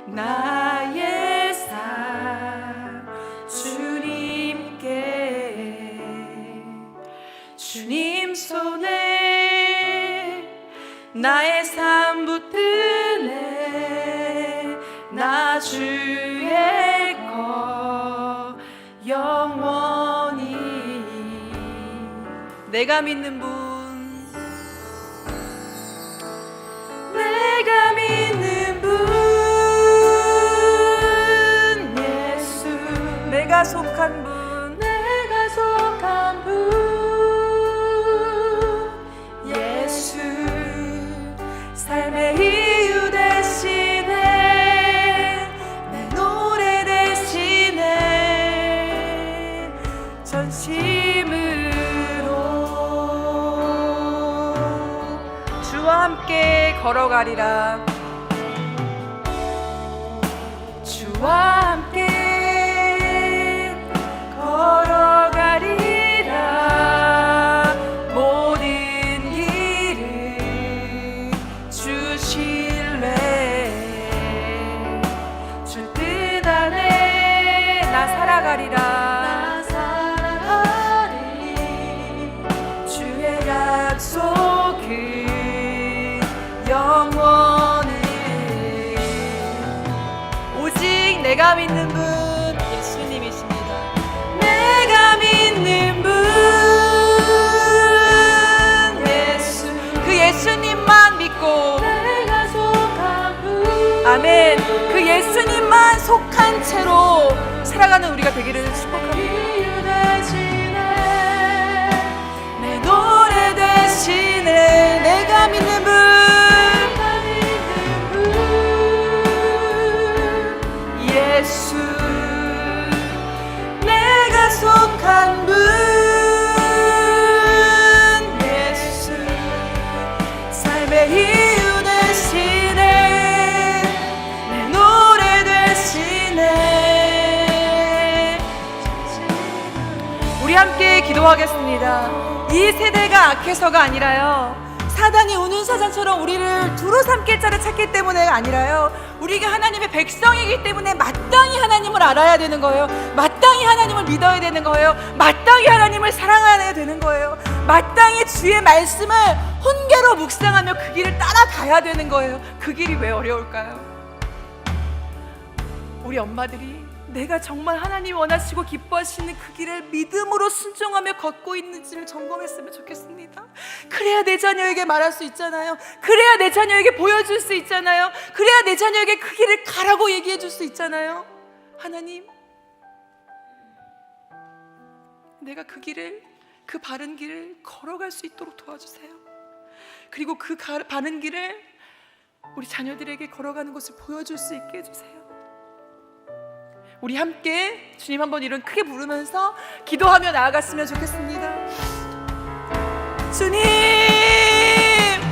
나의 삶, 주님 손에 나의 삶 붙드네 나 주의 것 영원히. 내가 믿는 분, 내가 믿는 분 예수, 내가 속한 분, 내가 속한 분 예수, 삶의 이유 대신에 내 노래 대신에 전심으로 주와 함께 걸어가리라. 주와 함께 걸어가리라. 모든 길을 주실래. 주 뜻 안에 나 살아가리라. 약속은 영원히 오직 내가 믿는 분 예수님이십니다. 내가 믿는 분 예수, 그 예수님만 믿고 내가 속한 분 아멘, 그 예수님만 속한 채로 살아가는 우리가 되기를 축복합니다. 내 노래 대신에 내가 믿는 분 예수, 내가 속한 분 예수, 삶의 이유 대신에 내 노래 대신에 우리 함께 기도하겠습니다. 이 세대가 악해서가 아니라요, 사단이 우는 사자처럼 우리를 두루 삼킬 자를 찾기 때문에가 아니라요, 우리가 하나님의 백성이기 때문에 마땅히 하나님을 알아야 되는 거예요. 마땅히 하나님을 믿어야 되는 거예요. 마땅히 하나님을 사랑해야 되는 거예요. 마땅히 주의 말씀을 혼계로 묵상하며 그 길을 따라가야 되는 거예요. 그 길이 왜 어려울까요? 우리 엄마들이 내가 정말 하나님 원하시고 기뻐하시는 그 길을 믿음으로 순종하며 걷고 있는지를 점검했으면 좋겠습니다. 그래야 내 자녀에게 말할 수 있잖아요. 그래야 내 자녀에게 보여줄 수 있잖아요. 그래야 내 자녀에게 그 길을 가라고 얘기해 줄 수 있잖아요. 하나님, 내가 그 길을, 그 바른 길을 걸어갈 수 있도록 도와주세요. 그리고 그 바른 길을 우리 자녀들에게 걸어가는 것을 보여줄 수 있게 해주세요. 우리 함께 주님 한번 이름 크게 부르면서 기도하며 나아갔으면 좋겠습니다. 주님,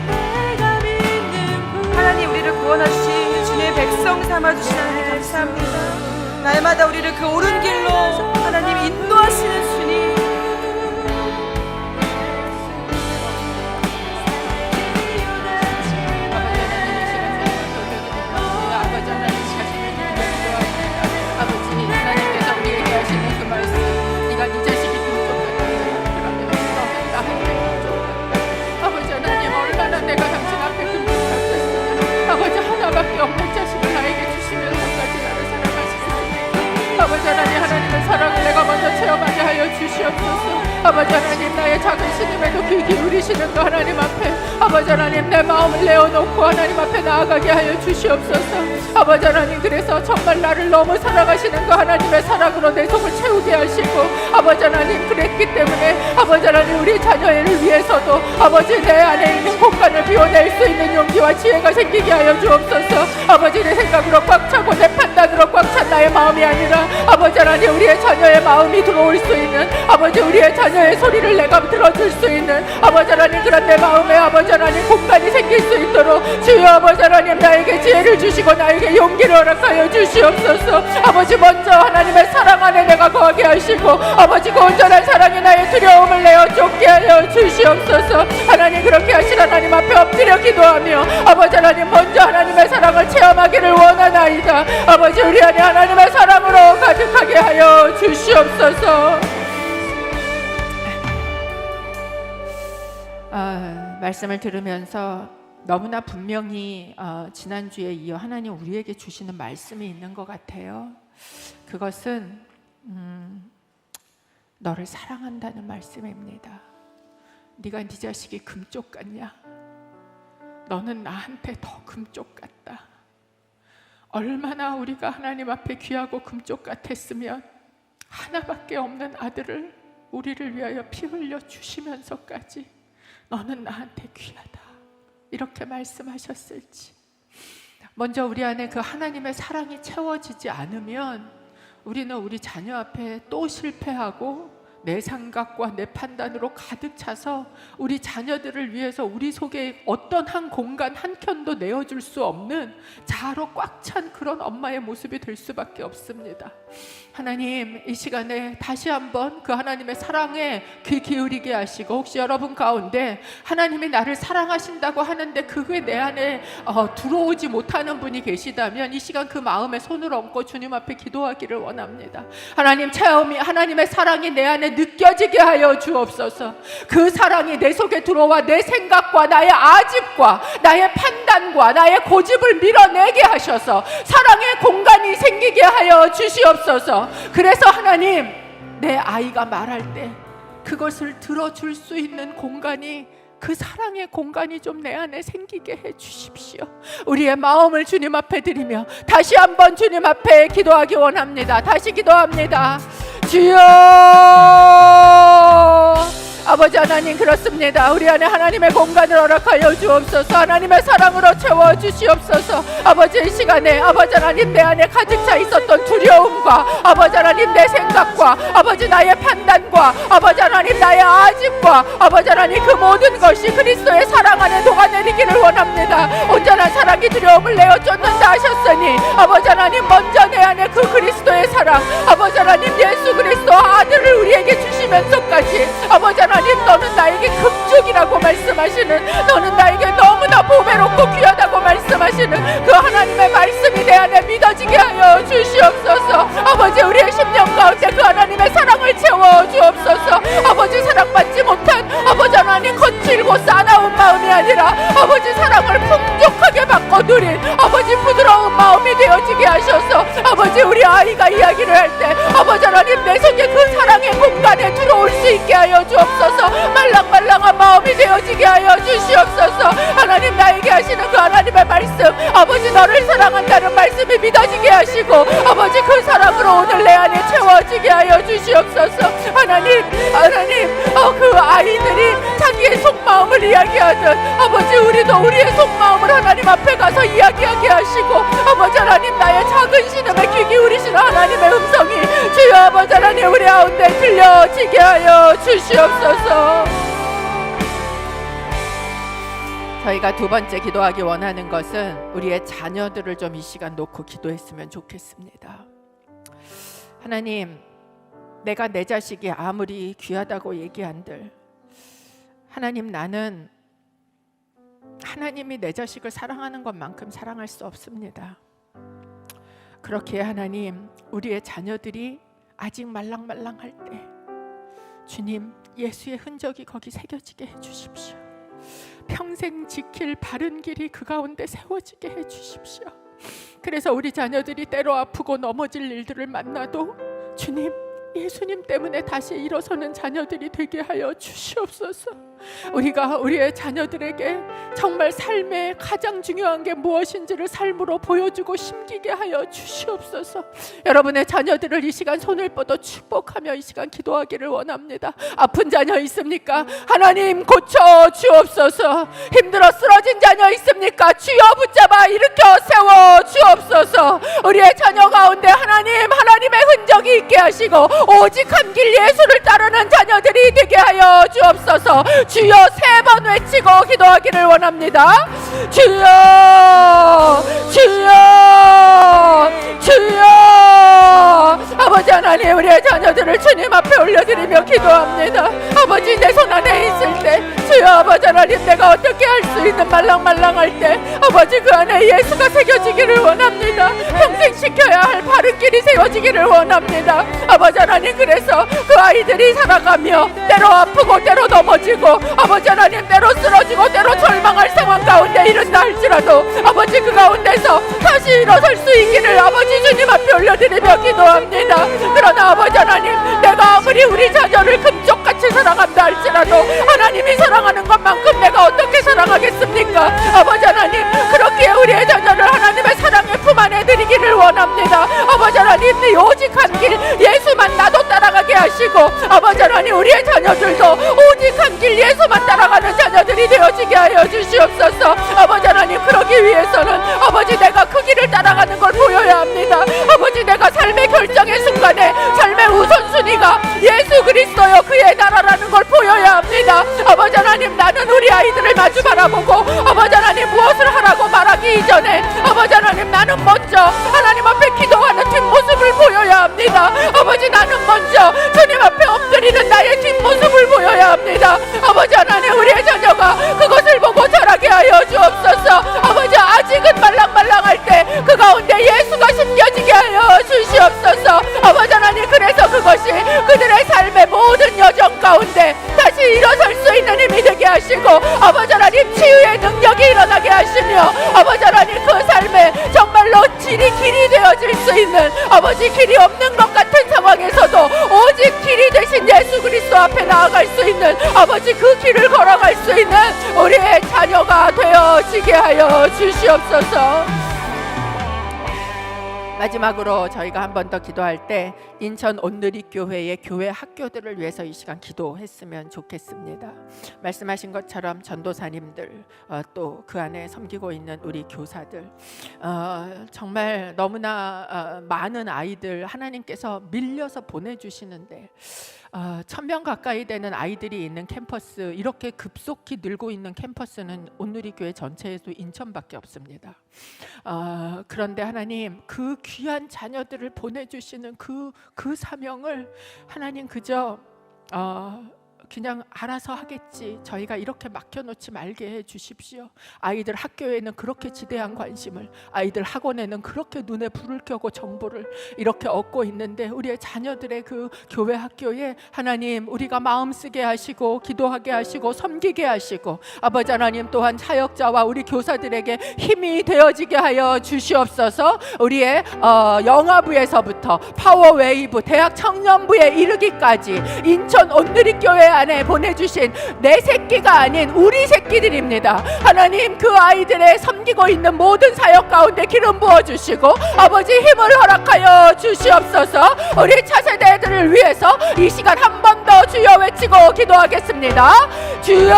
내가 믿는 분 하나님, 우리를 구원하신 주님의 백성 삼아주시니 감사합니다. 날마다 우리를 그 옳은 길로 하나님 인도하시는 주님, 내가 당신 앞에 금식했습니다. 아버지, 하나밖에 없는 자식을 나에게 주시면서까지 나를 사랑하셨습니다. 아버지 하나님, 하나님의 사랑을 내가 먼저 체험하게 하여 주시옵소서. 아버지 하나님, 나의 작은 신임에도 귀 기울이시는 그 하나님 앞에 아버지 하나님, 내 마음을 내어놓고 하나님 앞에 나아가게 하여 주시옵소서. 아버지 하나님, 그래서 정말 나를 너무 사랑하시는 그 하나님의 사랑으로 내 속을 채우게 하시고 아버지 하나님, 그랬기 때문에 아버지 하나님, 우리 자녀를 위해서도 아버지 내 안에 있는 공간을 비워낼 수 있는 용기와 지혜가 생기게 하여 주옵소서. 아버지, 내 생각으로 꽉 차고 내 판단으로 꽉 찬 나의 마음이 아니라 아버지 하나님, 우리의 자녀의 마음이 들어올 수 있는 아버지, 우리의 자녀의 소리를 내가 들어줄 수 있는 아버지 하나님, 그런 내 마음에 아버지 하나님 공간이 생길 수 있도록 주여 아버지 하나님, 나에게 지혜를 주시고 나에게 용기를 허락하여 주시옵소서. 아버지, 먼저 하나님의 사랑 안에 내가 거하게 하시고 아버지, 그 온전한 사랑이 나의 두려움을 내어 쫓게 하여 주시옵소서. 하나님, 그렇게 하실 하나님 앞에 엎드려 기도하며 아버지 하나님, 먼저 하나님의 사랑을 체험하기를 원하나이다. 아버지, 우리 안에 하나님의 사랑으로 가득하게 하여 주시옵소서. 말씀을 들으면서 너무나 분명히 지난주에 이어 하나님 우리에게 주시는 말씀이 있는 것 같아요. 그것은 너를 사랑한다는 말씀입니다. 네가 네 자식이 금쪽 같냐? 너는 나한테 더 금쪽 같다. 얼마나 우리가 하나님 앞에 귀하고 금쪽 같았으면 하나밖에 없는 아들을 우리를 위하여 피 흘려 주시면서까지 너는 나한테 귀하다, 이렇게 말씀하셨을지. 먼저 우리 안에 그 하나님의 사랑이 채워지지 않으면 우리는 우리 자녀 앞에 또 실패하고 내 생각과 내 판단으로 가득 차서 우리 자녀들을 위해서 우리 속에 어떤 한 공간 한 켠도 내어줄 수 없는 자아로 꽉 찬 그런 엄마의 모습이 될 수밖에 없습니다. 하나님, 이 시간에 다시 한번 그 하나님의 사랑에 귀 기울이게 하시고, 혹시 여러분 가운데 하나님이 나를 사랑하신다고 하는데 그게 내 안에 들어오지 못하는 분이 계시다면 이 시간 그 마음에 손을 얹고 주님 앞에 기도하기를 원합니다. 하나님, 체험이 하나님의 사랑이 내 안에 안에 느껴지게 하여 주옵소서. 그 사랑이 내 속에 들어와 내 생각과 나의 아집과 나의 판단과 나의 고집을 밀어내게 하셔서 사랑의 공간이 생기게 하여 주시옵소서. 그래서 하나님, 내 아이가 말할 때 그것을 들어줄 수 있는 공간이, 그 사랑의 공간이 좀 내 안에 생기게 해 주십시오. 우리의 마음을 주님 앞에 드리며 다시 한번 주님 앞에 기도하기 원합니다. 다시 기도합니다. 주여, 아버지 하나님, 그렇습니다. 우리 안에 하나님의 공간을 허락하여 주옵소서. 하나님의 사랑으로 채워 주시옵소서. 아버지, 이 시간에 아버지 하나님, 내 안에 가득 차 있었던 두려움과 아버지 하나님 내 생각과 아버지 나의 판단과 아버지 하나님 나의 아집과 아버지 하나님 그 모든 것이 그리스도의 사랑 안에 녹아내리기를 원합니다. 온전한 사랑이 두려움을 내어 쫓는다 하셨으니 아버지 하나님, 먼저 내 안에 그 그리스도의 사랑, 아버지 하나님 예수 그리스도 아들을 우리에게 주시면서까지 아버지 하나님, 너는 나에게 금쪽이라고 말씀하시는, 너는 나에게 너무나 보배롭고 귀하다고 말씀하시는 그 하나님의 말씀이 내 안에 믿어지게 하여 주시옵소서. 아버지, 우리의 심령 가운데 그 하나님의 사랑을 채워 주옵소서. 아버지, 사랑받지 못한 아버지 하나님 거칠고 싸나운 마음이 아니라 아버지 사랑을 풍족하게 받고 누린 아버지 부드러운 마음이 되어지게 하셔서 아버지, 우리 아이가 이야기를 할 때 아버지 하나님 내 속에 그 사랑의 공간에 들어올 수 있게 하여 주옵소서. 말랑말랑한 마음이 되어지게 하여 주시옵소서. 하나님, 나에게 하시는 그 하나님의 말씀, 아버지 너를 사랑한다는 말씀이 믿어지게 하시고 아버지 그 사랑으로 오늘 내 안에 채워지게 하여 주시옵소서. 하나님, 그 아이들이 자기의 속마음을 이야기하듯 아버지, 우리도 우리의 속마음을 하나님 앞에 가서 이야기하게 하시고 아버지 하나님, 나의 작은 신음에 귀 기울이시는 하나님의 음성이 주여 아버지 하나님 우리 가운데 들려지게 하여 주시옵소서. 저희가 두 번째 기도하기 원하는 것은 우리의 자녀들을 좀 이 시간 놓고 기도했으면 좋겠습니다. 하나님, 내가 내 자식이 아무리 귀하다고 얘기한들 하나님, 나는 하나님이 내 자식을 사랑하는 것만큼 사랑할 수 없습니다. 그렇게 하나님, 우리의 자녀들이 아직 말랑말랑할 때 주님, 예수의 흔적이 거기 새겨지게 해주십시오. 평생 지킬 바른 길이 그 가운데 세워지게 해주십시오. 그래서 우리 자녀들이 때로 아프고 넘어질 일들을 만나도 주님, 예수님 때문에 다시 일어서는 자녀들이 되게 하여 주시옵소서. 우리가 우리의 자녀들에게 정말 삶의 가장 중요한 게 무엇인지를 삶으로 보여주고 심기게 하여 주시옵소서. 여러분의 자녀들을 이 시간 손을 뻗어 축복하며 이 시간 기도하기를 원합니다. 아픈 자녀 있습니까? 하나님 고쳐 주옵소서. 힘들어 쓰러진 자녀 있습니까? 주여 붙잡아 일으켜 세워 주옵소서. 우리의 자녀 가운데 하나님의 흔적이 있게 하시고 오직 한 길 예수를 따르는 자녀들이 되게 하여 주옵소서. 주여, 3번 외치고 기도하기를 원합니다. 주여, 주여, 주여. 아버지 하나님, 우리의 자녀들을 주님 앞에 올려드리며 기도합니다. 아버지, 내 손 안에 있을 때 주여 아버지 하나님, 내가 어떻게 할 수 있는 말랑말랑할 때 아버지 그 안에 예수가 새겨지기를 원합니다. 평생 지켜야 할 바른 길이 세워지기를 원합니다. 아버지 하나님, 그래서 그 아이들이 살아가며 때로 아프고 때로 넘어지고 아버지 하나님 때로 쓰러지고 때로 절망할 상황 가운데 이른다 할지라도 아버지 그 가운데서 다시 일어설 수 있기를 아버지 주님 앞에 올려드리며 기도합니다. 그러나 아버지 하나님, 내가 아무리 우리 자녀를 금쪽같이 사랑한다 할지라도 하나님이 사랑하는 것만큼 내가 어떻게 사랑하겠습니까? 아버지 하나님, 그렇기에 우리의 자녀를 하나님의 사랑의 품 안에 드리기를 원합니다. 아버지 하나님, 오직 한 길 예수만 나도 따라가게 하시고 아버지 하나님, 우리의 자녀들도 오직 한 길 예수만 따라가는 자녀들이 되어지게 하여 주시옵소서. 아버지 하나님, 그러기 위해서는 아버지 내가 그 길을 따라가는 걸 보여야 합니다. 아버지, 내가 삶의 결정의 순간에 삶의 우선순위가 예수 그리스도여 그의 나라라는 걸 보여야 합니다. 아버지 하나님, 나는 우리 아이들을 마주 바라보고 아버지 하나님 무엇을 하라고 말하기 이전에 아버지 하나님, 나는 먼저 하나님 앞에 기도하는 뒷모습을 보여야 합니다. 아버지, 나는 먼저 주님 앞에 엎드리는 나의 뒷모습을 보여야 합니다. 아버지 하나님, 우리의 자녀가 그것을 보고 자라게 하여 주옵소서. 아버지, 아직은 말랑말랑할 때 그 가운데 예수가 심겨지게 하여 주시옵소서. 아버지 하나님, 그래서 그것이 그들의 삶의 모든 하시고 아버지 하나님 치유의 능력이 일어나게 하시며 아버지 하나님 그 삶에 정말로 길이 되어질 수 있는 아버지 길이 없는 것 같은 상황에서도 오직 길이 되신 예수 그리스도 앞에 나아갈 수 있는 아버지 그 길을 걸어갈 수 있는 우리의 자녀가 되어지게 하여 주시옵소서. 마지막으로 저희가 한 번 더 기도할 때 인천 온누리교회의 교회 학교들을 위해서 이 시간 기도했으면 좋겠습니다. 말씀하신 것처럼 전도사님들 또 그 안에 섬기고 있는 우리 교사들 정말 너무나 많은 아이들 하나님께서 밀려서 보내주시는데 1000명 가까이 되는 아이들이 있는 캠퍼스, 이렇게 급속히 늘고 있는 캠퍼스는 온누리교회 전체에도 인천밖에 없습니다. 그런데 하나님 그 귀한 자녀들을 보내주시는 그 사명을 하나님 그저 그냥 알아서 하겠지, 저희가 이렇게 맡겨놓지 말게 해주십시오. 아이들 학교에는 그렇게 지대한 관심을, 아이들 학원에는 그렇게 눈에 불을 켜고 정보를 이렇게 얻고 있는데 우리의 자녀들의 그 교회 학교에 하나님 우리가 마음 쓰게 하시고 기도하게 하시고 섬기게 하시고 아버지 하나님 또한 사역자와 우리 교사들에게 힘이 되어지게 하여 주시옵소서. 우리의 영아부에서부터 파워웨이브 대학 청년부에 이르기까지 인천 온누리교회 안에 보내주신 내 새끼가 아닌 우리 새끼들입니다. 하나님 그 아이들의 섬기고 있는 모든 사역 가운데 기름 부어주시고 아버지 힘을 허락하여 주시옵소서. 우리 차세대들을 위해서 이 시간 한 번 더 주여 외치고 기도하겠습니다. 주여!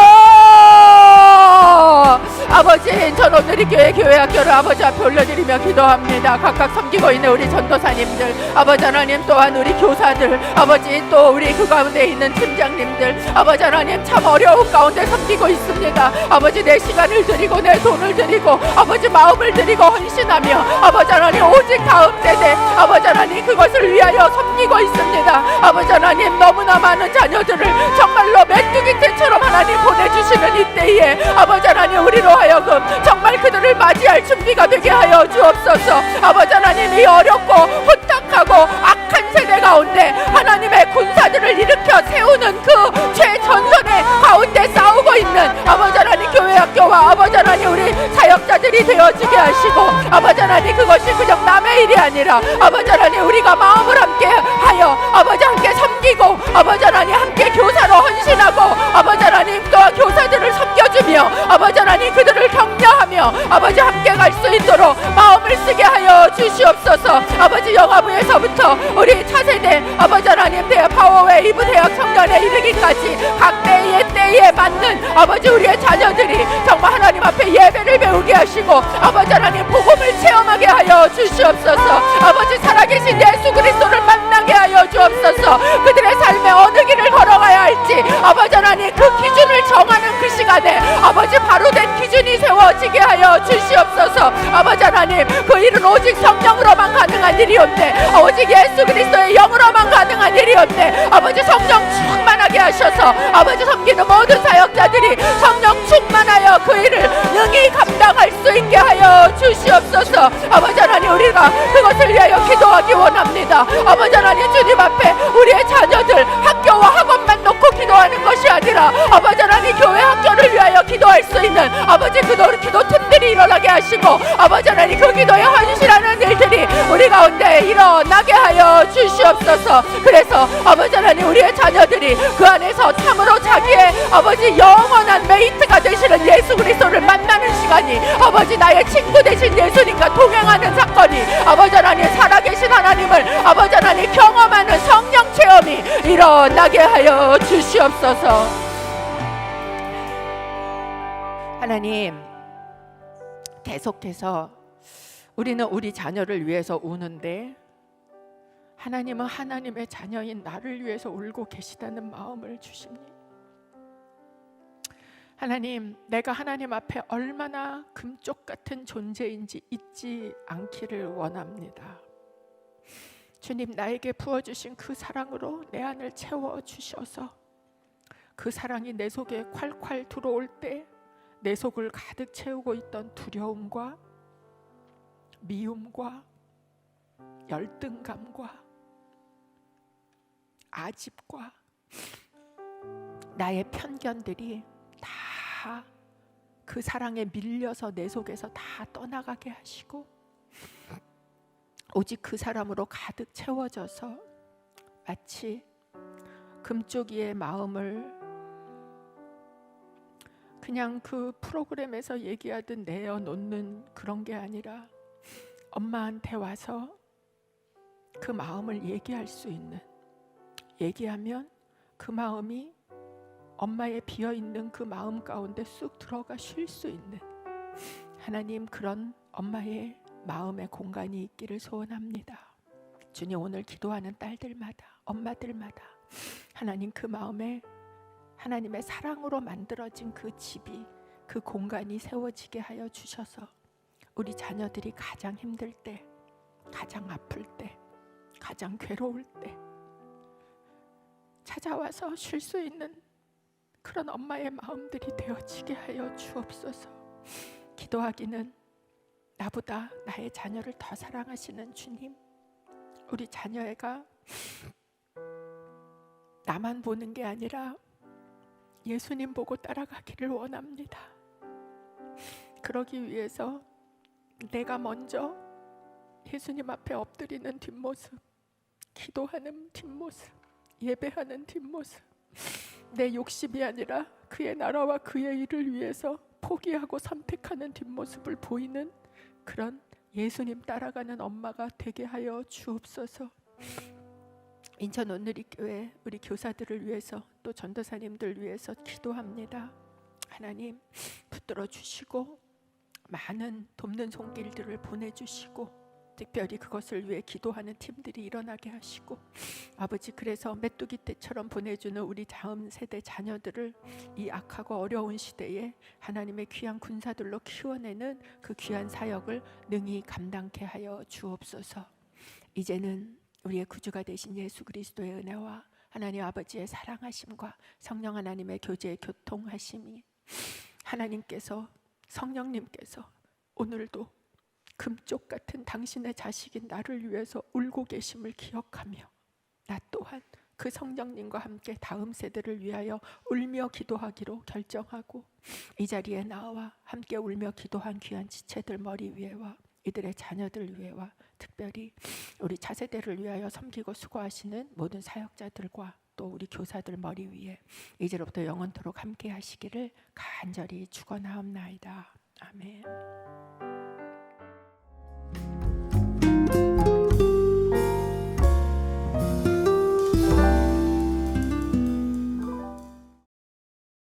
아버지 인천 온누리교회 교회 학교를 아버지 앞에 올려드리며 기도합니다. 각각 섬기고 있는 우리 전도사님들, 아버지 하나님 또한 우리 교사들, 아버지 또 우리 그 가운데 있는 팀장님들, 아버지 하나님 참 어려운 가운데 섬기고 있습니다. 아버지 내 시간을 드리고 내 돈을 드리고 아버지 마음을 드리고 헌신하며 아버지 하나님 오직 다음 세대 아버지 하나님 그것을 위하여 섬기고 있습니다. 아버지 하나님 너무나 많은 자녀들을 정말로 메뚜기 떼처럼 하나님 보내주시는 이때에 아버지 하나님 우리로 하여금 정말 그들을 맞이할 준비가 되게 하여 주옵소서. 아버지 하나님 이 어렵고 혼탁하고 악한 세대 가운데 하나님의 군사들을 일으켜 세우는 그 최전선의 가운데 싸우고 있는 아버지 하나님 교회 학교와 아버지 하나님 우리 사역자들이 되어지게 하시고 아버지 하나님 그것이 그냥 남의 일이 아니라 아버지 하나님 우리가 마음을 함께 하여 아버지 함께 섬기고 아버지 하나님 함께 교사로 헌신하고 아버지 하나님 또 교사들을 섬겨주며 아버지 하나님 그들을 격려하며 아버지 함께 갈 수 있도록 마음을 쓰게 하여 주시옵소서. 아버지 영아부에서부터 우리 차세대 아버지 하나님 대학 파워웨이브 대학 청년에 이르기까지 각 때에 맞는 아버지 우리의 자녀들이 정말 하나님 앞에 예배를 배우게 하시고 아버지 하나님 복음을 체험하게 하여 주시옵소서. 아버지 살아계신 예수 그리스도를 만나게 하여 주옵소서. 그들의 삶에 어느 길을 걸어가야 할지 아버지 하나님 그 기준을 정하는 그 시간에 아버지 바로 된 기준이 세워지게 하여 주시옵소서. 아버지 하나님 그 일은 오직 성령으로만 가능한 일이었네. 오직 예수 그리스도의 영으로만 가능한 일이었네. 아버지 성령 충만하게 하셔서 아버지 섬기는 모든 사역자들이 성령 충만하여 그 일을 능히 감당할 수 있게 하여 주시옵소서. 아버지 하나님 우리가 그것을 위하여 기도하기 원합니다. 아버지 하나님 주님 앞에 우리의 자녀들 학교와 학원만 놓고 기도하는 것이 아니라 아버지 하나님 교회 학교를 위하여 기도할 수 있는 아버지 기도팀들이 일어나게 하시고 아버지 하나님 그 기도에 헌신하는 일들이 우리 가운데 일어나게 하여 주시옵소서. 그래서 아버지 하나님 우리의 자녀들이 그 안에서 참으로 자기의 아버지 영원한 메이트가 되시는 예수 그리스도를 만나는 시간이 아버지 나의 친구 되신 예수님과 동행하는 사건이 아버지 하나님 살아계신 하나님을 아버지 하나님 경험하는 성령 체험이 일어나게 하여 주시옵소서. 하나님 계속해서 우리는 우리 자녀를 위해서 우는데 하나님은 하나님의 자녀인 나를 위해서 울고 계시다는 마음을 주십니다. 하나님, 내가 하나님 앞에 얼마나 금쪽 같은 존재인지 잊지 않기를 원합니다. 주님, 나에게 부어주신 그 사랑으로 내 안을 채워주셔서 그 사랑이 내 속에 콸콸 들어올 때 내 속을 가득 채우고 있던 두려움과 미움과 열등감과 아집과 나의 편견들이 다 다 그 사랑에 밀려서 내 속에서 다 떠나가게 하시고 오직 그 사람으로 가득 채워져서 마치 금쪽이의 마음을 그냥 그 프로그램에서 얘기하듯 내어놓는 그런 게 아니라 엄마한테 와서 그 마음을 얘기할 수 있는, 얘기하면 그 마음이 엄마의 비어있는 그 마음 가운데 쑥 들어가 쉴 수 있는, 하나님 그런 엄마의 마음의 공간이 있기를 소원합니다. 주님, 오늘 기도하는 딸들마다, 엄마들마다 하나님 그 마음에 하나님의 사랑으로 만들어진 그 집이, 그 공간이 세워지게 하여 주셔서 우리 자녀들이 가장 힘들 때, 가장 아플 때, 가장 괴로울 때 찾아와서 쉴 수 있는 그런 엄마의 마음들이 되어지게 하여 주옵소서. 기도하기는 나보다 나의 자녀를 더 사랑하시는 주님, 우리 자녀애가 나만 보는 게 아니라 예수님 보고 따라가기를 원합니다. 그러기 위해서 내가 먼저 예수님 앞에 엎드리는 뒷모습, 기도하는 뒷모습, 예배하는 뒷모습, 내 욕심이 아니라 그의 나라와 그의 일을 위해서 포기하고 선택하는 뒷모습을 보이는 그런 예수님 따라가는 엄마가 되게 하여 주옵소서. 인천 온누리교회 우리 교사들을 위해서 또 전도사님들 위해서 기도합니다. 하나님 붙들어 주시고 많은 돕는 손길들을 보내주시고 특별히 그것을 위해 기도하는 팀들이 일어나게 하시고 아버지, 그래서 메뚜기 떼처럼 보내주는 우리 다음 세대 자녀들을 이 악하고 어려운 시대에 하나님의 귀한 군사들로 키워내는 그 귀한 사역을 능히 감당케 하여 주옵소서. 이제는 우리의 구주가 되신 예수 그리스도의 은혜와 하나님 아버지의 사랑하심과 성령 하나님의 교제의 교통하심이 하나님께서, 성령님께서 오늘도 금쪽 같은 당신의 자식인 나를 위해서 울고 계심을 기억하며 나 또한 그 성령님과 함께 다음 세대를 위하여 울며 기도하기로 결정하고 이 자리에 나와 함께 울며 기도한 귀한 지체들 머리 위에와 이들의 자녀들 위에와 특별히 우리 차세대를 위하여 섬기고 수고하시는 모든 사역자들과 또 우리 교사들 머리 위에 이제로부터 영원토록 함께 하시기를 간절히 축원하옵나이다. 아멘.